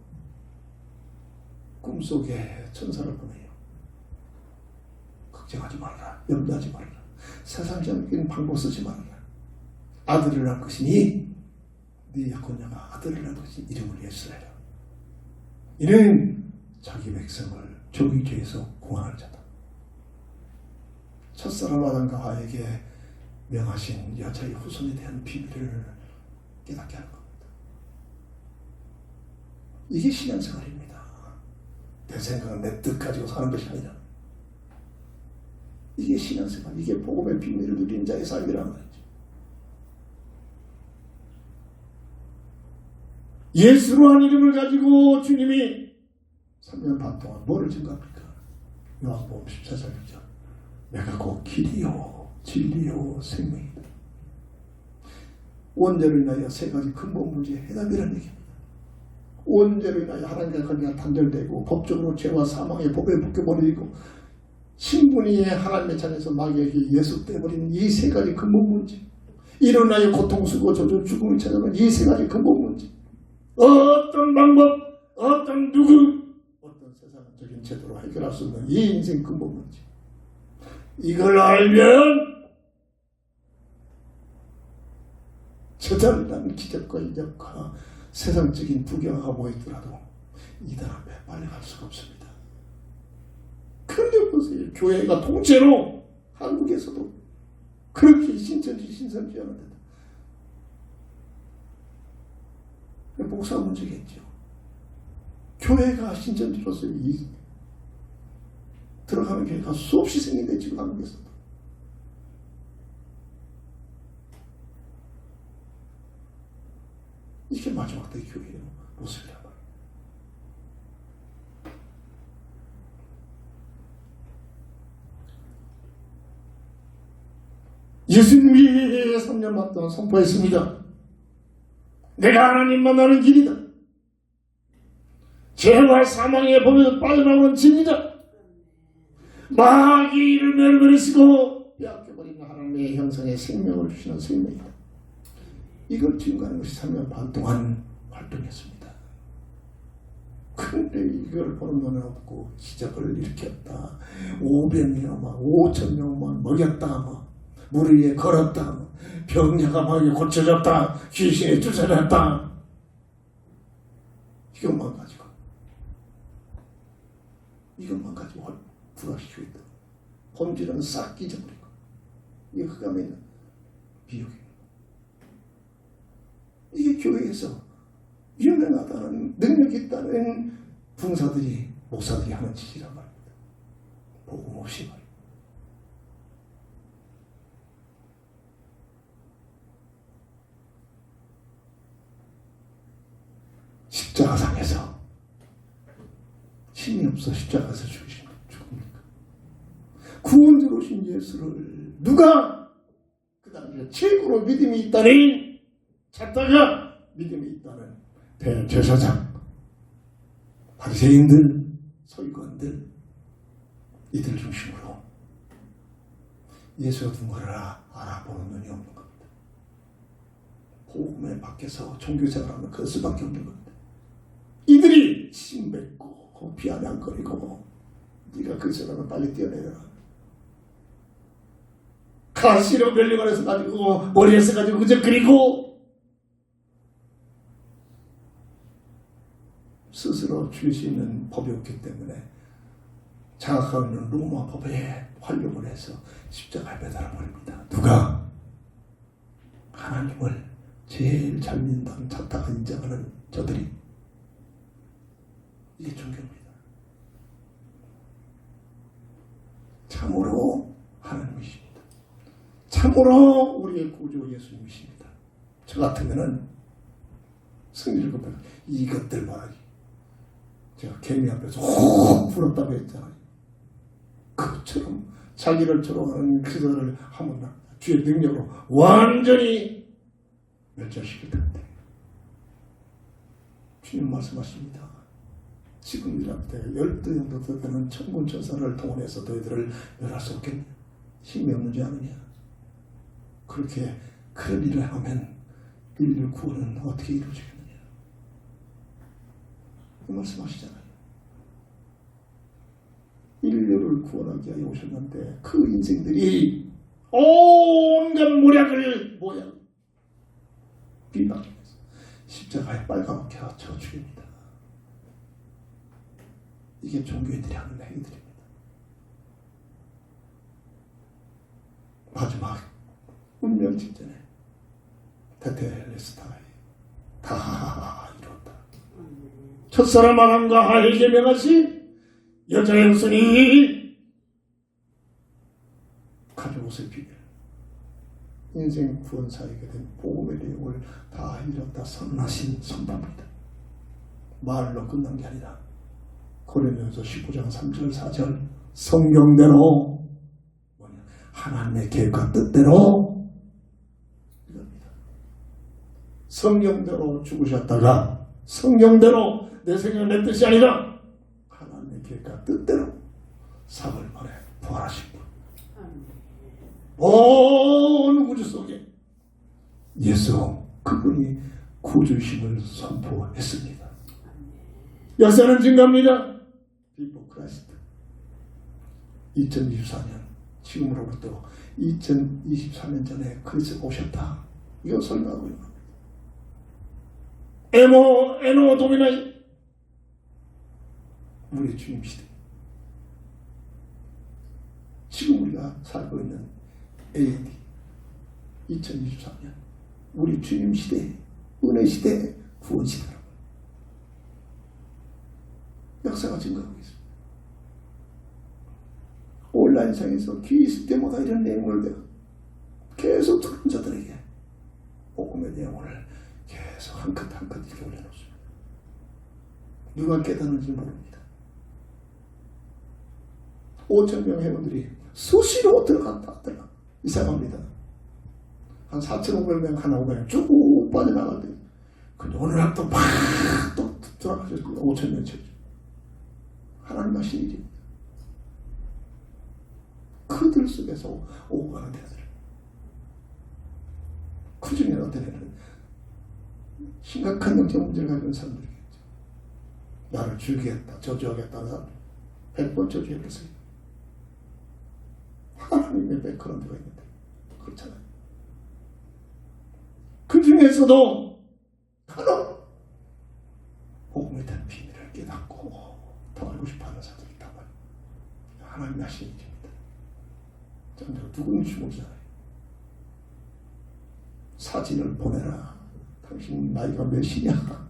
꿈속에 천사를 보내요. 걱정하지 말아라. 염려하지 말아라. 세상적인 방법 쓰지 말아라. 아들을 낳을 것이니 네 약혼녀가 아들을 낳을 것이니 이름을 예수하라. 이는 자기 백성을 종의 죄에서 구원할 자다. 첫사람 아담과 하에게 명하신 여자의 후손에 대한 비밀을 깨닫게 하는 겁니다. 이게 신앙생활입니다. 내 생각은 내 뜻 가지고 사는 것이 아니라 이게 신앙생활, 이게 복음의 비밀을 누린 자의 삶이란 말이죠. 예수로 한 이름을 가지고 주님이 3년 반 동안 뭐를 증거합니까? 요한복음 14장 6절 내가 곧 길이요 진리요 생명이다. 원죄로 인하여 세 가지 근본 문제의 해답이라는 얘기입니다. 원죄로 인하여 하나님과 관계가 단절되고 법적으로 죄와 사망의 법에 묶여버리고 신분이 하나님의 자녀에서 마귀에게 예속되어버리는 이 세 가지 근본 문제, 이로 인하여 고통스럽고 저주 죽음을 찾아오는 이 세 가지 근본 문제, 어떤 방법, 어떤 누구, 어떤 세상적인 제도로 해결할 수 없는 이 인생 근본 문제, 이걸 알면 처절한 기적과 이적과 세상적인 부경화가 보이더라도 이들 앞에 빨리 갈 수가 없습니다. 그런데 보세요. 교회가 통째로 한국에서도 그렇게 신선지하는데도 목사 문제겠죠. 교회가 신천지로서 들어가는 교회가 수없이 생긴데 지금 한국에서도. 이게 마지막 때 교회의 모습이란 말이에요. 예수님이 3년 반 동안 선포했습니다. 내가 하나님 만나는 길이다. 죄와 사망의 법에서 빠져나오는 진리다. 마귀를 멸멸시고 빼앗겨버린 하나님의 형상의 생명을 주시는 생명이다. 이걸 증거하는 것이 3년 반 동안 활동했습니다. 그런데 이걸 보는 눈은 없고 기적을 일으켰다. 500명, 5,000명만 먹였다. 물 위에 걸었다. 병자가 막 고쳐졌다. 귀신이 쫓아냈다. 이것만 가지고 불화시키고 있다. 본질은 싹 잊어버리고. 이거 흑암에 비유입니다. 이게 교회에서 유명하다는 능력이 있다는 분사들이 목사들이 하는 짓이란 말입니다. 복음 없이 말입니다. 십자가상에서 힘이 없어 십자가에서 죽습니까? 구원주로 오신 예수를 누가 그 당시에 최고로 믿음이 있다는 찾다가 믿음이 있다는 대제사장, 바리새인들, 서기관들 이들 중심으로 예수가 누군가를 알아보는 눈이 없는 겁니다. 복음에 밖에서 종교생활하면 그 수밖에 없는 겁니다. 이들이 침 뱉고 비아냥거리고 네가 그 사람을 빨리 뛰어내려라. 가시로 멸류관에서 가지고 머리에서 가지고 그저그리고 스스로 줄 수 있는 법이 없기 때문에 장악하고 있는 로마 법에 활용을 해서 십자가에 매달아버립니다. 누가? 하나님을 제일 잘 믿는다는 자타가 인정하는 저들이. 이게 종교입니다. 참으로 하나님이십니다. 참으로 우리의 구주 예수님이십니다. 저 같으면은 승리를 급해 이것들 말하기. 제가 개미 앞에서 호흡 불었다고 했잖아요. 그것처럼 자기를 조롱하는 그들을 하면 주의 능력으로 완전히 멸절시킬 텐데. 주님 말씀하십니다. 지금이라도 12 정도 되는 천군 천사를 동원해서 너희들을 멸할 수 없겠냐? 힘이 없는 줄 아느냐? 그렇게 그런 일을 하면 인류 구원은 어떻게 이루어지겠느냐? 그 말씀하시잖아요. 인류를 구원하기 위하여 오셨는데 그 인생들이 온갖 모략을 비방하면서 십자가에 빨갛게 쳐 죽입니다. 이게 종교인들이 하는 행위들입니다. 마지막 운명 직전에 테텔레스타에 다 이뤘다. 첫사람 아담과 하에게 명하신 여자의 후손이 가져오실 비밀, 인생 구원사에게 된 복음의 내용을 다 이뤘다 선언하신 선포입니다. 말로 끝난 게 아니라 고린도전서 19장 3절 4절 성경대로 하나님의 계획과 뜻대로 이겁니다. 성경대로 죽으셨다가 성경대로 내 생각 내 뜻이 아니라 하나님의 계획과 뜻대로 사흘 만에 부활하신 분. 온 우주 속에 예수 그분이 구주심을 선포했습니다. 역사는 증가합니다. 비포 크라이스트 2024년 지금으로부터 2024년 전에 그리스도가 오셨다. 이거 설명하고 있는 겁니다. 에노 도미나이 우리 주님 시대. 지금 우리가 살고 있는 AD 2024년 우리 주님 시대, 은혜 시대, 구원 시대라고 역사가 증가하고 있습니다. 온라인상에서 기회 있을 때마다 이런 내용을 내가 계속 들은 자들에게 복음의 내용을 계속 한 컷 한 컷 이렇게 올려놓습니다. 누가 깨닫는지 모릅니다. 5,000명 회원들이 수시로 들어갔다 이상합니다. 한 4,500명 하나 500명 쭉 빠져나갈 때 근데 오늘 또 막 또 들어가셨습니다. 5,000명 채 하나님 하신 일입니다. 그들 속에서 오고 가는 데들. 그 중에 어떤 애는 심각한 영적 문제를 가지고 있는 사람들이겠죠. 나를 죽이겠다, 저주하겠다는 사람 100번 저주해보세요. 하나님의 왜 그런 데가 있는데 그렇잖아요. 그 중에서도 간혹 복음에 대한 비밀을 깨닫고 더 알고 싶어하는 사람들이 있단 말이에요. 하나님이 하시는 일입니다. 전혀 누구인지 모르잖아요. 사진을 보내라. 당신 나이가 몇이냐?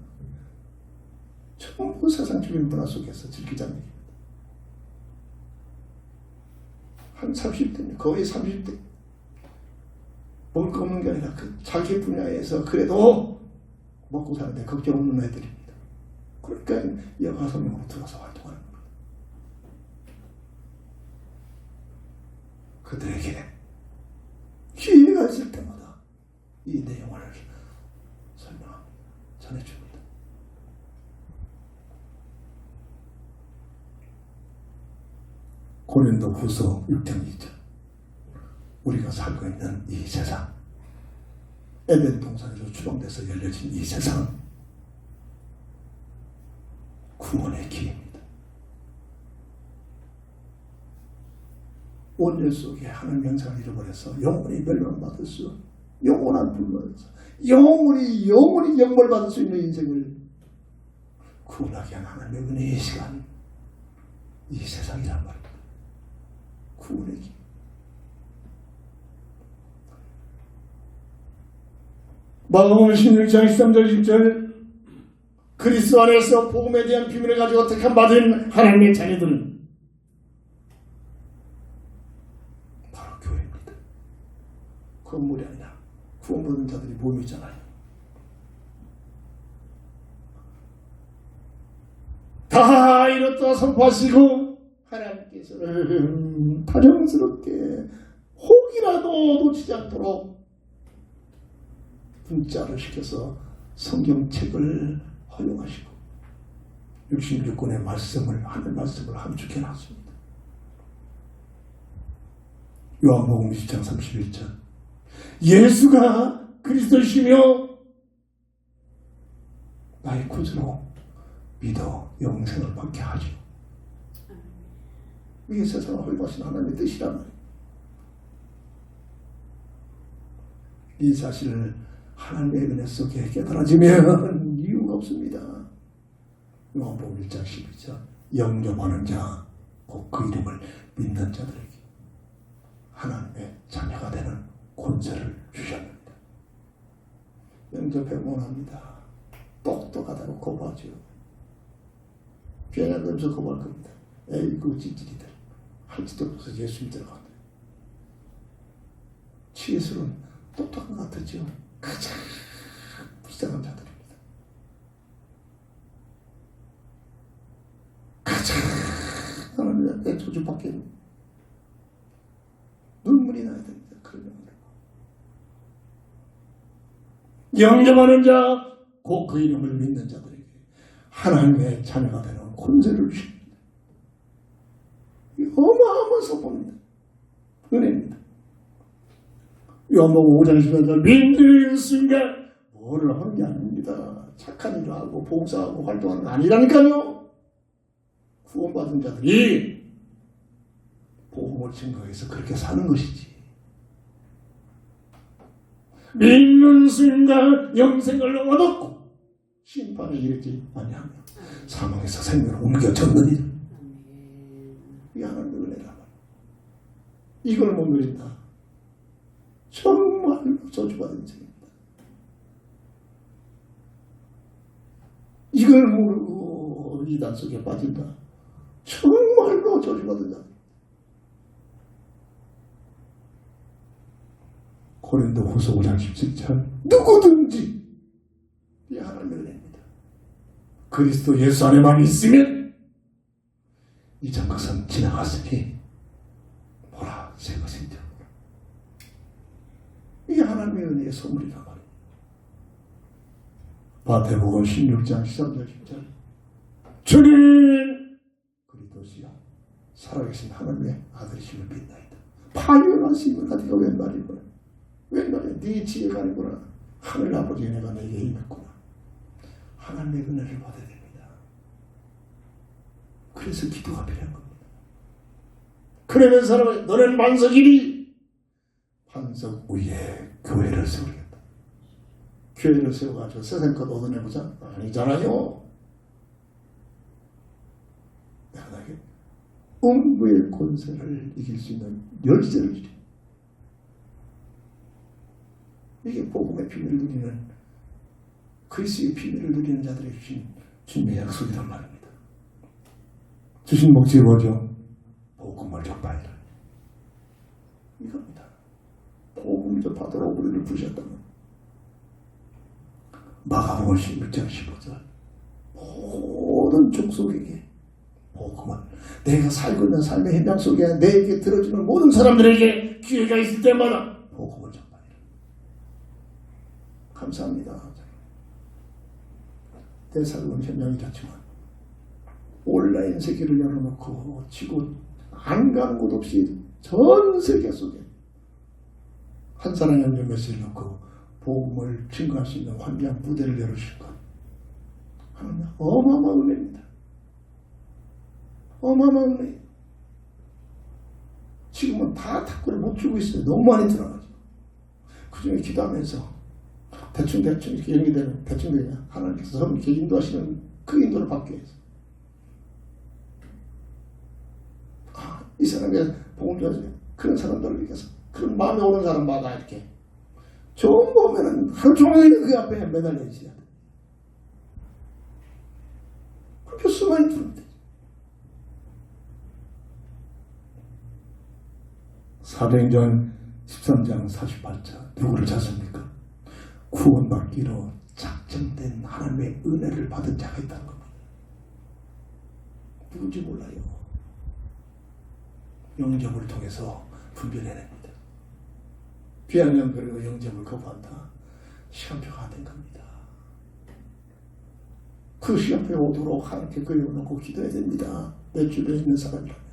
전부 세상적인 문화 속에서 즐기자는 얘기입니다. 한 30대입니다. 거의 30대. 먹을 거 없는 게 아니라 그 자기 분야에서 그래도 먹고 사는데 걱정 없는 애들입니다. 그러니까 여가 성령으로 들어서 활동하는 겁니다. 그들에게 기회가 있을 때마다 이 내용을 설명합니다. 전해줍니다. 고린도 후서 6장 2절. 우리가 살고 있는 이 세상, 에덴 동산에서 추방돼서 열려진 이 세상은 구원의 길입니다. 온열 속에 하나님 영상을 잃어버려서 영원히 멸망받을 수, 영원한 불멸에서 영원히 영벌받을 수 있는 인생을 구원하기 위한 하나님의 은혜의 시간, 이 세상이란 말입니다. 구원의 길. 마가복음 16장 13절 10절. 그리스도 안에서 복음에 대한 비밀을 가지고 택함 받은 하나님의 자녀들은 바로 교회입니다. 건물이 아니라 구원받은 자들이 모이잖아요. 다 이렇다 선포하시고 하나님께서는 다정스럽게 혹이라도 놓치지 않도록 문자를 시켜서 성경책을 허용하시고 66권의 말씀을, 하늘 말씀을 함축해 놨습니다. 요한복음 20장 31절. 예수가 그리스도이시며 나의 구주로 믿어 영생을 받게 하죠. 이게 세상을 헐벗은 하나님의 뜻이란 말이에요. 이 사실을 하나님의 은혜 속에 깨달아지면 이유가 없습니다. 요한복음 1장 12절. 영접하는 자, 곧 그 이름을 믿는 자들에게 하나님의 자녀가 되는 권세를 주셨습니다. 영접해 원합니다. 똑똑하다고 거부하죠. 비행하면서 거부할 겁니다. 에이구 찌질이들. 할지도 없어서 예수 믿으러 간다. 치예술은 똑똑한 것 같았죠. 가장 불쌍한 자들입니다. 가장 하나님 앞에 저주받게 눈물이 나야 됩니다. 그러면 영접하는 자, 곧 그 이름을 믿는 자들에게 하나님의 자녀가 되는 권세를 주십니다. 어마어마한 선포입니다. 은혜입니다. 요한복음 5장 14절. 믿는 순간 뭐를 하는 게 아닙니다. 착한 일을 하고 봉사하고 활동하는 게 아니라니까요. 구원받은 자들이 복음을 증거해서 그렇게 사는 것이지. 믿는 순간 영생을 얻었고 심판에 이르지 아니하며 사망에서 생명을 옮겨졌느니라. 이 하나님의 은혜란 말이야. 이걸 못 누린다. 정말로 저주받은 인생입니다. 이걸 모르고 이단 속에 빠진다. 정말로 저주받은 자. 고린도 후서 5장 17절. 누구든지 이 하나님의 은혜입니다. 그리스도 예수 안에만 있으면 이전 것은 지나갔으니 보라 새 것이 되었노라. 이게 하나님의 은혜의 선물이란 말이에요. 마태복음 16장 13절 10절. 주님 그리스도시여 살아계신 하나님의 아들이심을 믿나이다. 파멸하시면 네가 웬 말이구나. 웬 말이야. 네 지혜가 아니구나. 하늘 아버지 내가 내게 임했구나. 하나님의 은혜를 받아야 됩니다. 그래서 기도가 필요한 겁니다. 그러면서 사람은 너는 반석이니 반석 위에 교회를 세우겠다. 교회를 세워가지고 세상 것 얻어내보자? 아니잖아요. 내가 나에게 음부의 권세를 이길 수 있는 열쇠를 주리. 이게 복음의 비밀을 누리는, 그리스도의 비밀을 누리는 자들에게 주신 주님의 약속이란 말입니다. 주신 목적이 뭐죠? 복음을 전파하라. 이겁니다. 복음을 전파하도록 우리를 부르셨다면 마가복음 16장 15절 모든 족속에게 복음은 내가 살고 있는 삶의 현장 속에 내게 들어주는 모든 사람들에게 기회가 있을 때마다 복음을 전파하라. 감사합니다. 내 삶은 현장이 좋지만 온라인 세계를 열어놓고 지구 안 가는 곳 없이 전 세계 속에 한 사람의 영적 메시지를 놓고 복음을 증거할 수 있는 환경 무대를 열어주실 것, 하나님 어마어마한 은혜입니다. 어마어마한 은혜. 지금은 다 탁구를 못 주고 있어요. 너무 많이 들어가지고. 그 중에 기도하면서 대충 이렇게 연기되는, 대충 그냥 하나님께서 이렇게 인도하시는 그 인도를 받기 위해서, 이 사람에게 복음을 전하시는 그런 사람들을 위해서, 그런 마음에 오는 사람마다 이렇게 좋은 거 보면은 하루 종일 그 앞에 매달려 있어야 돼. 그렇게 수많이 들으면 되죠. 사도행전 13장 48절 누구를 찾습니까? 구원받기로 작정된 하나님의 은혜를 받은 자가 있다는 겁니다. 누군지 몰라요. 영접을 통해서 분별해냅니다. 비학년 그리고 영접을 거부한다. 시간표가 안 된 겁니다. 그 시간표에 오도록 하나님께 그려놓고 기도해야 됩니다. 내 주변에 있는 사람이라면.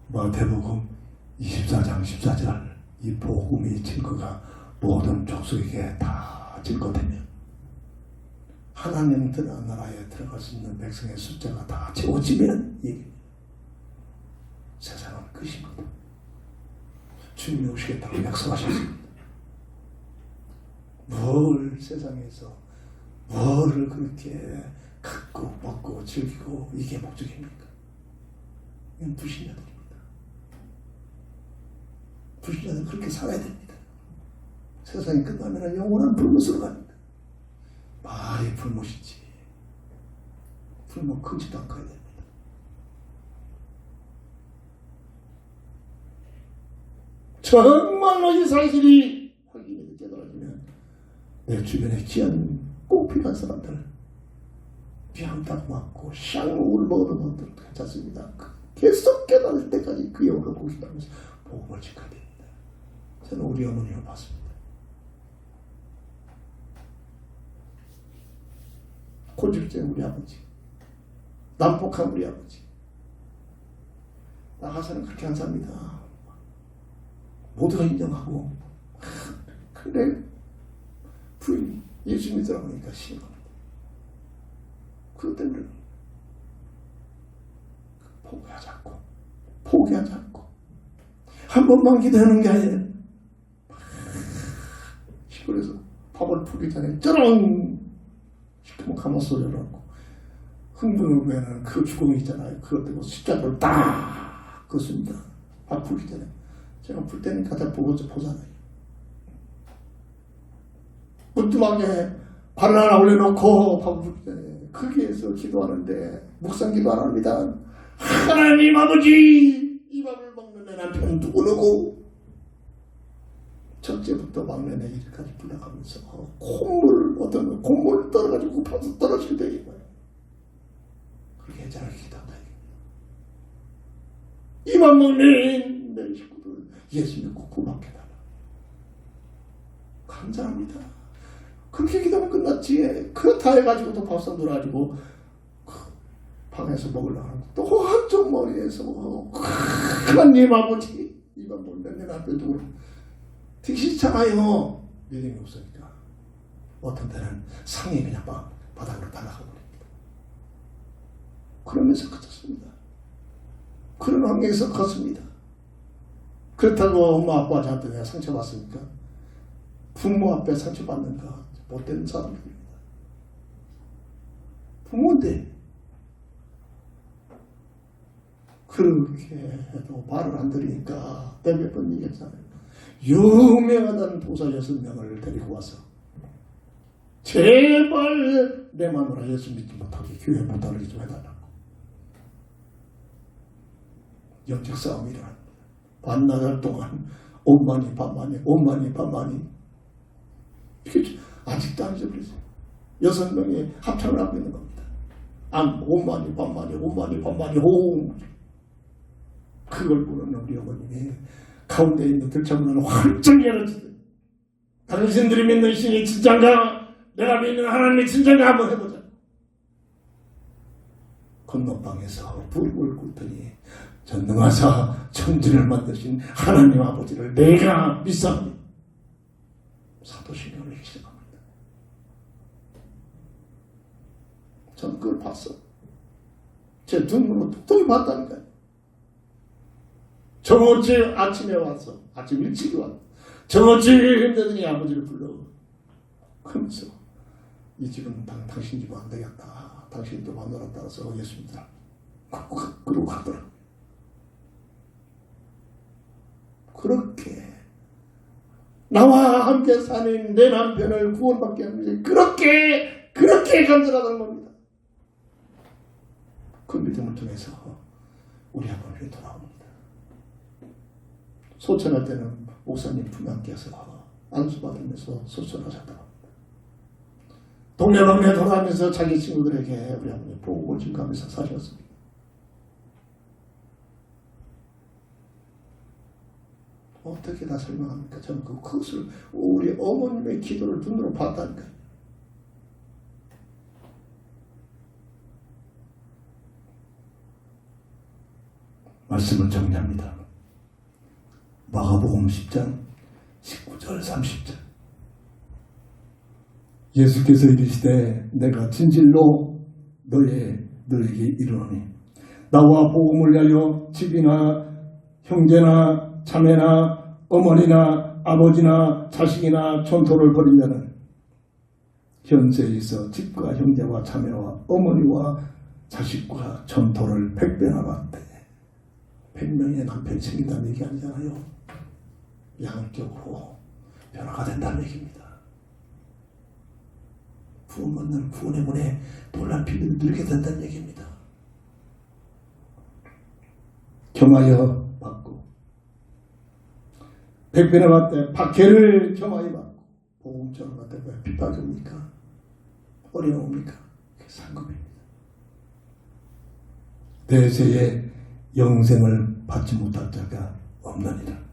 마태복음 24장 14절 이 복음의 증거가 모든 족속에게 다 증거되면 하나님 나라에 들어갈 수 있는 백성의 숫자가 다 채워지면 얘기입니다. 세상은 끝입니다. 주님이 오시겠다고 약속하셨습니다. 뭘 세상에서 뭐를 그렇게 갖고 먹고 즐기고 이게 목적입니까? 이건 불신자들입니다. 불신자들은 그렇게 살아야 됩니다. 세상이 끝나면 영원한 불못으로 갑니다. 말이 불못이지 불못 큰지도 않고 해야 됩니다. 정말로 이 사실이 확인이 깨달아지면 내 주변에 귀한 꼭 필요한 사람들 비앙딱 맞고 샹울 먹는 것들 괜찮습니다. 계속 깨달을 때까지 그 영혼을 고기하면서 복음을 지켜야 됩니다. 저는 우리 어머니를 봤습니다. 고집쟁 우리 아버지, 난폭한 우리 아버지, 나가서는 그렇게 안 삽니다. 모두가 인정하고. 근데 부인이 예수 믿으라고 하니까 싫어합니다. 그것 때문에 포기하지 않고 한 번만 기도하는 게 아니라 시골에서 밥을 푸기 전에 쩌렁 시커먼 가마솥을 열어놓고 흥분을 후에는 그 주걱이 있잖아요. 그것 때문에 십자가를 딱 긋습니다. 밥 풀기 전에. 제가 풀 때니까 다 보잖아요. 무뚝하게 발을 하나 올려놓고 밥을 풀기 전에 거기에서 기도하는데 묵상 기도 안 합니다. 하나님 아버지, 이 밥을 먹는 내 남편 누구누구 첫째부터 막내 내일까지 불러가면서 콧물 어떤 콧물 떨어가지고 밥도 떨어지게 되는 거예요. 그렇게 해자를 기도한다. 이 밥 먹는 내 식구들 예수 믿고 구원받게 달라. 감사합니다. 그렇게 기도하면 끝났지. 그렇다 해가지고 또 밥상 들어가지고 방에서 먹으려고 하는데 또 한쪽 머리에서 하나님 아버지 이거 몇년 앞에 두고 틱시잖아요. 믿음이 없으니까 어떤 때는 상이 그냥 바닥으로 날아가 버립니다. 그러면서 커졌습니다. 그런 환경에서 컸습니다. 그렇다고 엄마 아빠 저한테 내가 상처받습니까? 부모 앞에 상처받는가 못된 사람입니다. 부모인데 그렇게 해도 말을 안 들으니까 내가 몇 번 얘기했잖아요. 유명하다는 도사 6명을 데리고 와서 제발 내 마누라 예수 믿지 못하게 교회 못 다니게 좀 해달라고. 영적 싸움이 일어납니다. 반나절 동안 엄마니 반만이 이게 아직도 안 잊어버렸어요. 6명이 합창을 하고 있는 겁니다. 엄마니 반만이 호응. 그걸 부르는 우리 어머님이 가운데 있는 들창문을 활짝 열어주세요. 당신들이 믿는 신이 진짠가? 내가 믿는 하나님이 진짠가? 한번 해보자. 건너방에서 불을 꿇더니 전능하사 천지를 만드신 하나님 아버지를 내가 믿사오니 사도신경을 내기 시작합니다. 전 그걸 봤어. 제 눈으로 뚝뚝이 봤다니까요. 정오지 아침에 왔어. 아침 일찍이 왔어. 정오지 힘들더니 아버지를 불러. 그러면서 이 집은 당신 집은 안 되겠다. 당신도 마누라 따라서 예수 믿으라. 그러고 가더라고요. 그렇게 나와 함께 사는 내 남편을 구원받게 하는 것이 그렇게 간절하다는 겁니다. 그 믿음을 통해서 우리 아버님이 돌아옵니다. 소천할 때는 목사님 품에 안겨서 안수받으면서 소천하셨다고 합니다. 동네방네 돌아가면서 자기 친구들에게 우리 아버님 복음을 증거하면서 사셨습니다. 어떻게 다 설명합니까? 저는 그것을 우리 어머님의 기도를 눈으로 봤다니까요. 말씀을 정리합니다. 마가복음 10장 19절 30절 예수께서 이르시되 내가 진실로 너에게 이르노니 나와 복음을 위하여 집이나 형제나 자매나 어머니나 아버지나 자식이나 촌토를 버린 자는 현세에 있어 집과 형제와 자매와 어머니와 자식과 촌토를 100배나 받되 100명의 남편이 생긴다는 얘기 아니잖아요. 양적으로 변화가 된다는 얘기입니다. 구원 받는 구원의 문에 놀란 비밀을 늘게 된다는 얘기입니다. 경하여 받고 100배나 받되 박해를 경하여 받고 복음처럼 받되 왜 핍박이 옵니까? 어려움이 옵니까? 그게 상급입니다. 대세에 영생을 받지 못할 자가 없느니라.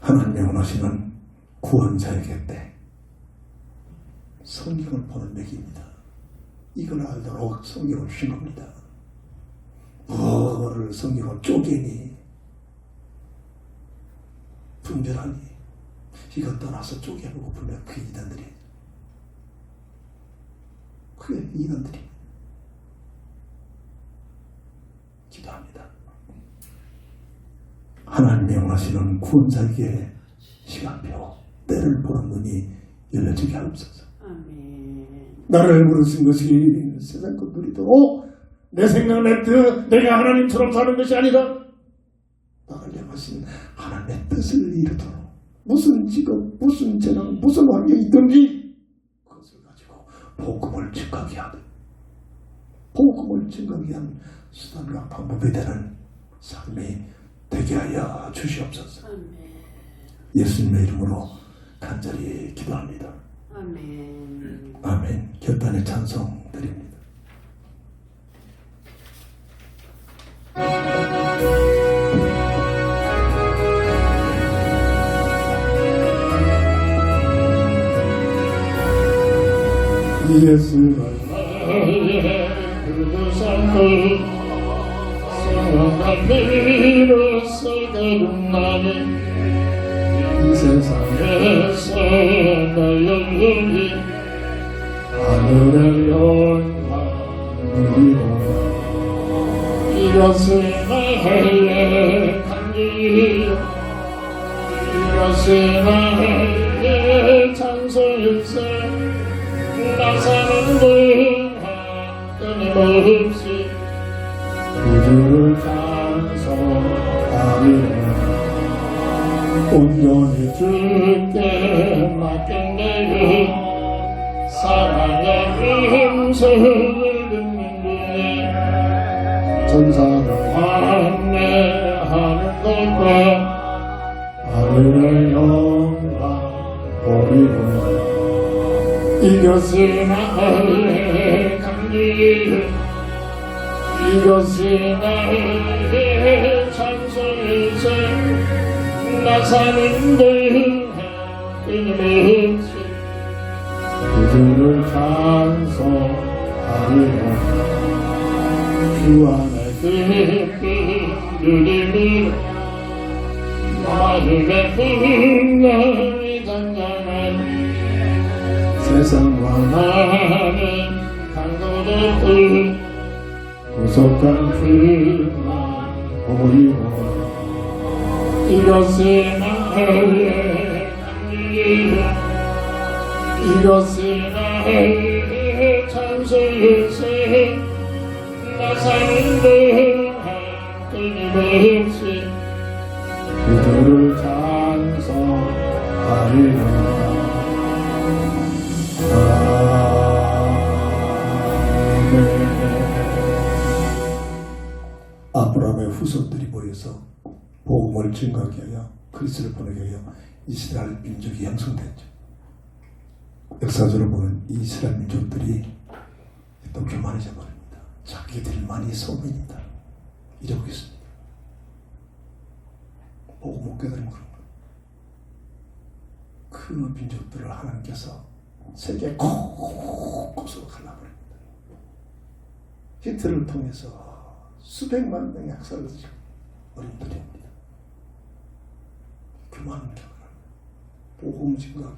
하나님의 원하시는 구원자에게 때 성경을 보는 맥입니다. 이걸 알도록 성경을 주신 겁니다. 뭐를 성경을 쪼개니 분별하니 이것 떠나서 쪼개보고 보면 그 이단들이 그게 이단들이 기도합니다. 하나님의 원하시는 구원자에게 시간표 때를 보는 눈이 열려지게 하옵소서. 아멘. 나를 부르신 것이 세상 것들이도록 내 생각 내 뜻 내가 하나님처럼 사는 것이 아니라 나를 향하신 하나님의 뜻을 이루도록 무슨 직업, 무슨 재능, 무슨 환경이 있든지 그것을 가지고 복음을 증거하게 하는 복음을 증거하게 하는 수단과 방법이 되는 삶이 되게 하여 주시옵소서. 아멘. 예수님의 이름으로 간절히 기도합니다. 아멘. 아멘. 결단의 찬송 드립니다. 예수를 그두산을 생각한 비로소 거듭나니 이 세상에 에서 나의 영이 하늘의 영광 누리노라. 이것은 나의 간기요 이것은 나의 찬송일세 나 사는 동안 끊임없이 구주를 찬송하리라. 온전히 주께 맡겨내고 사랑의 음성을 듣는 중에 전사를 환매하는 것과 하늘의 영광 보리로라. 이것은 나의 감기요 이것은 나의 찬송일세 나 사는 동안 끊임없이 구주를 찬송하리라. 주 안에 깊이 누리며 마음의 풍랑이 잔잔한 세상과 나는 강도됐고 구속한 주만 보리로라. 이것은 나의 감기요 이것은 나의 찬송일세 나 사는 동안 끊임없이 구주를 찬송하리라. 아브라함의 후손들이 모여서 복음을 증거하게 하여 그리스도를 보내게 하여 이스라엘 민족이 형성됐죠. 역사적으로 보면 이스라엘 민족들이 또 교만해져 버립니다. 자기들만이 소민이다 이러고 있습니다. 복음 못 깨달으면 그런 거예요. 그 민족들을 하나님께서 세계에 곳곳으로 갈라버립니다. 히트를 통해서 수백만 명의 학살을 지금 어린들이 합니다. 교만을 경험합니다. 복음 증거하기.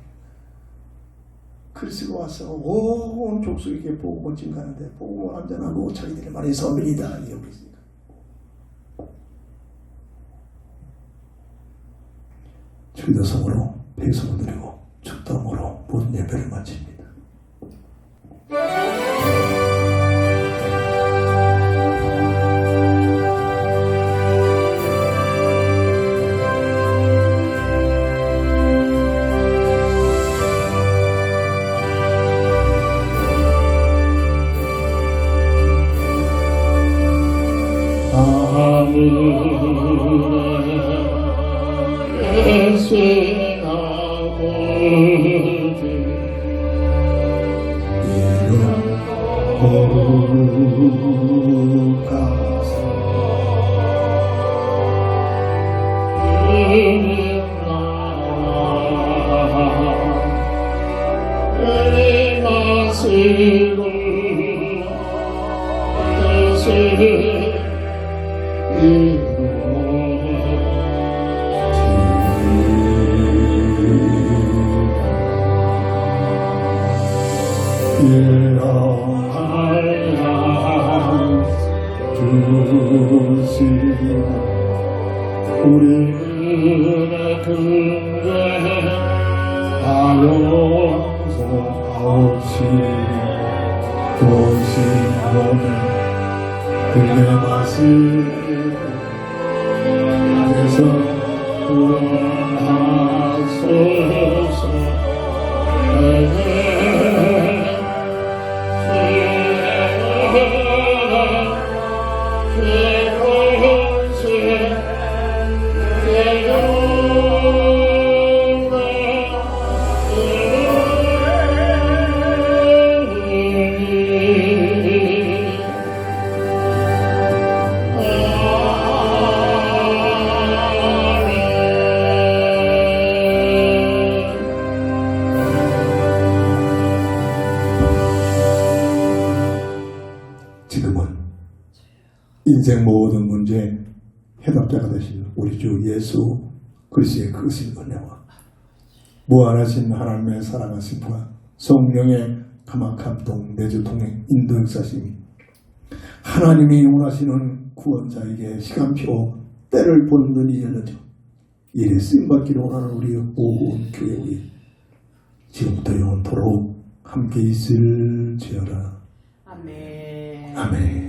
그리스도가 와서 온 족속에게 복음을 증거하는데 복음을 안전하고 자기들만의 서민이다 이러고 있으니까. 주기도성으로 배송을 드리고 축담으로 모든 예배를 마칩니다. 예수의 아버지 이름 거룩하사 마시고 우리의 근대 아용성없이 도시 몸에 그의 마시고 그래서 구원하소서 인생 모든 문제 해답자가 되실 우리 주 예수 그리스도의 크신 은혜와 무한하신 하나님의 사랑하신 부하 성령의 가만 감동 내주 통행 인도 역사심이 하나님이 원하시는 구원자에게 시간표 때를 보는 눈이 열려져 일에 쓰임받기를 원하는 우리 온 교회 우리 지금부터 영원토록 함께 있을지어다. 아멘. 아멘.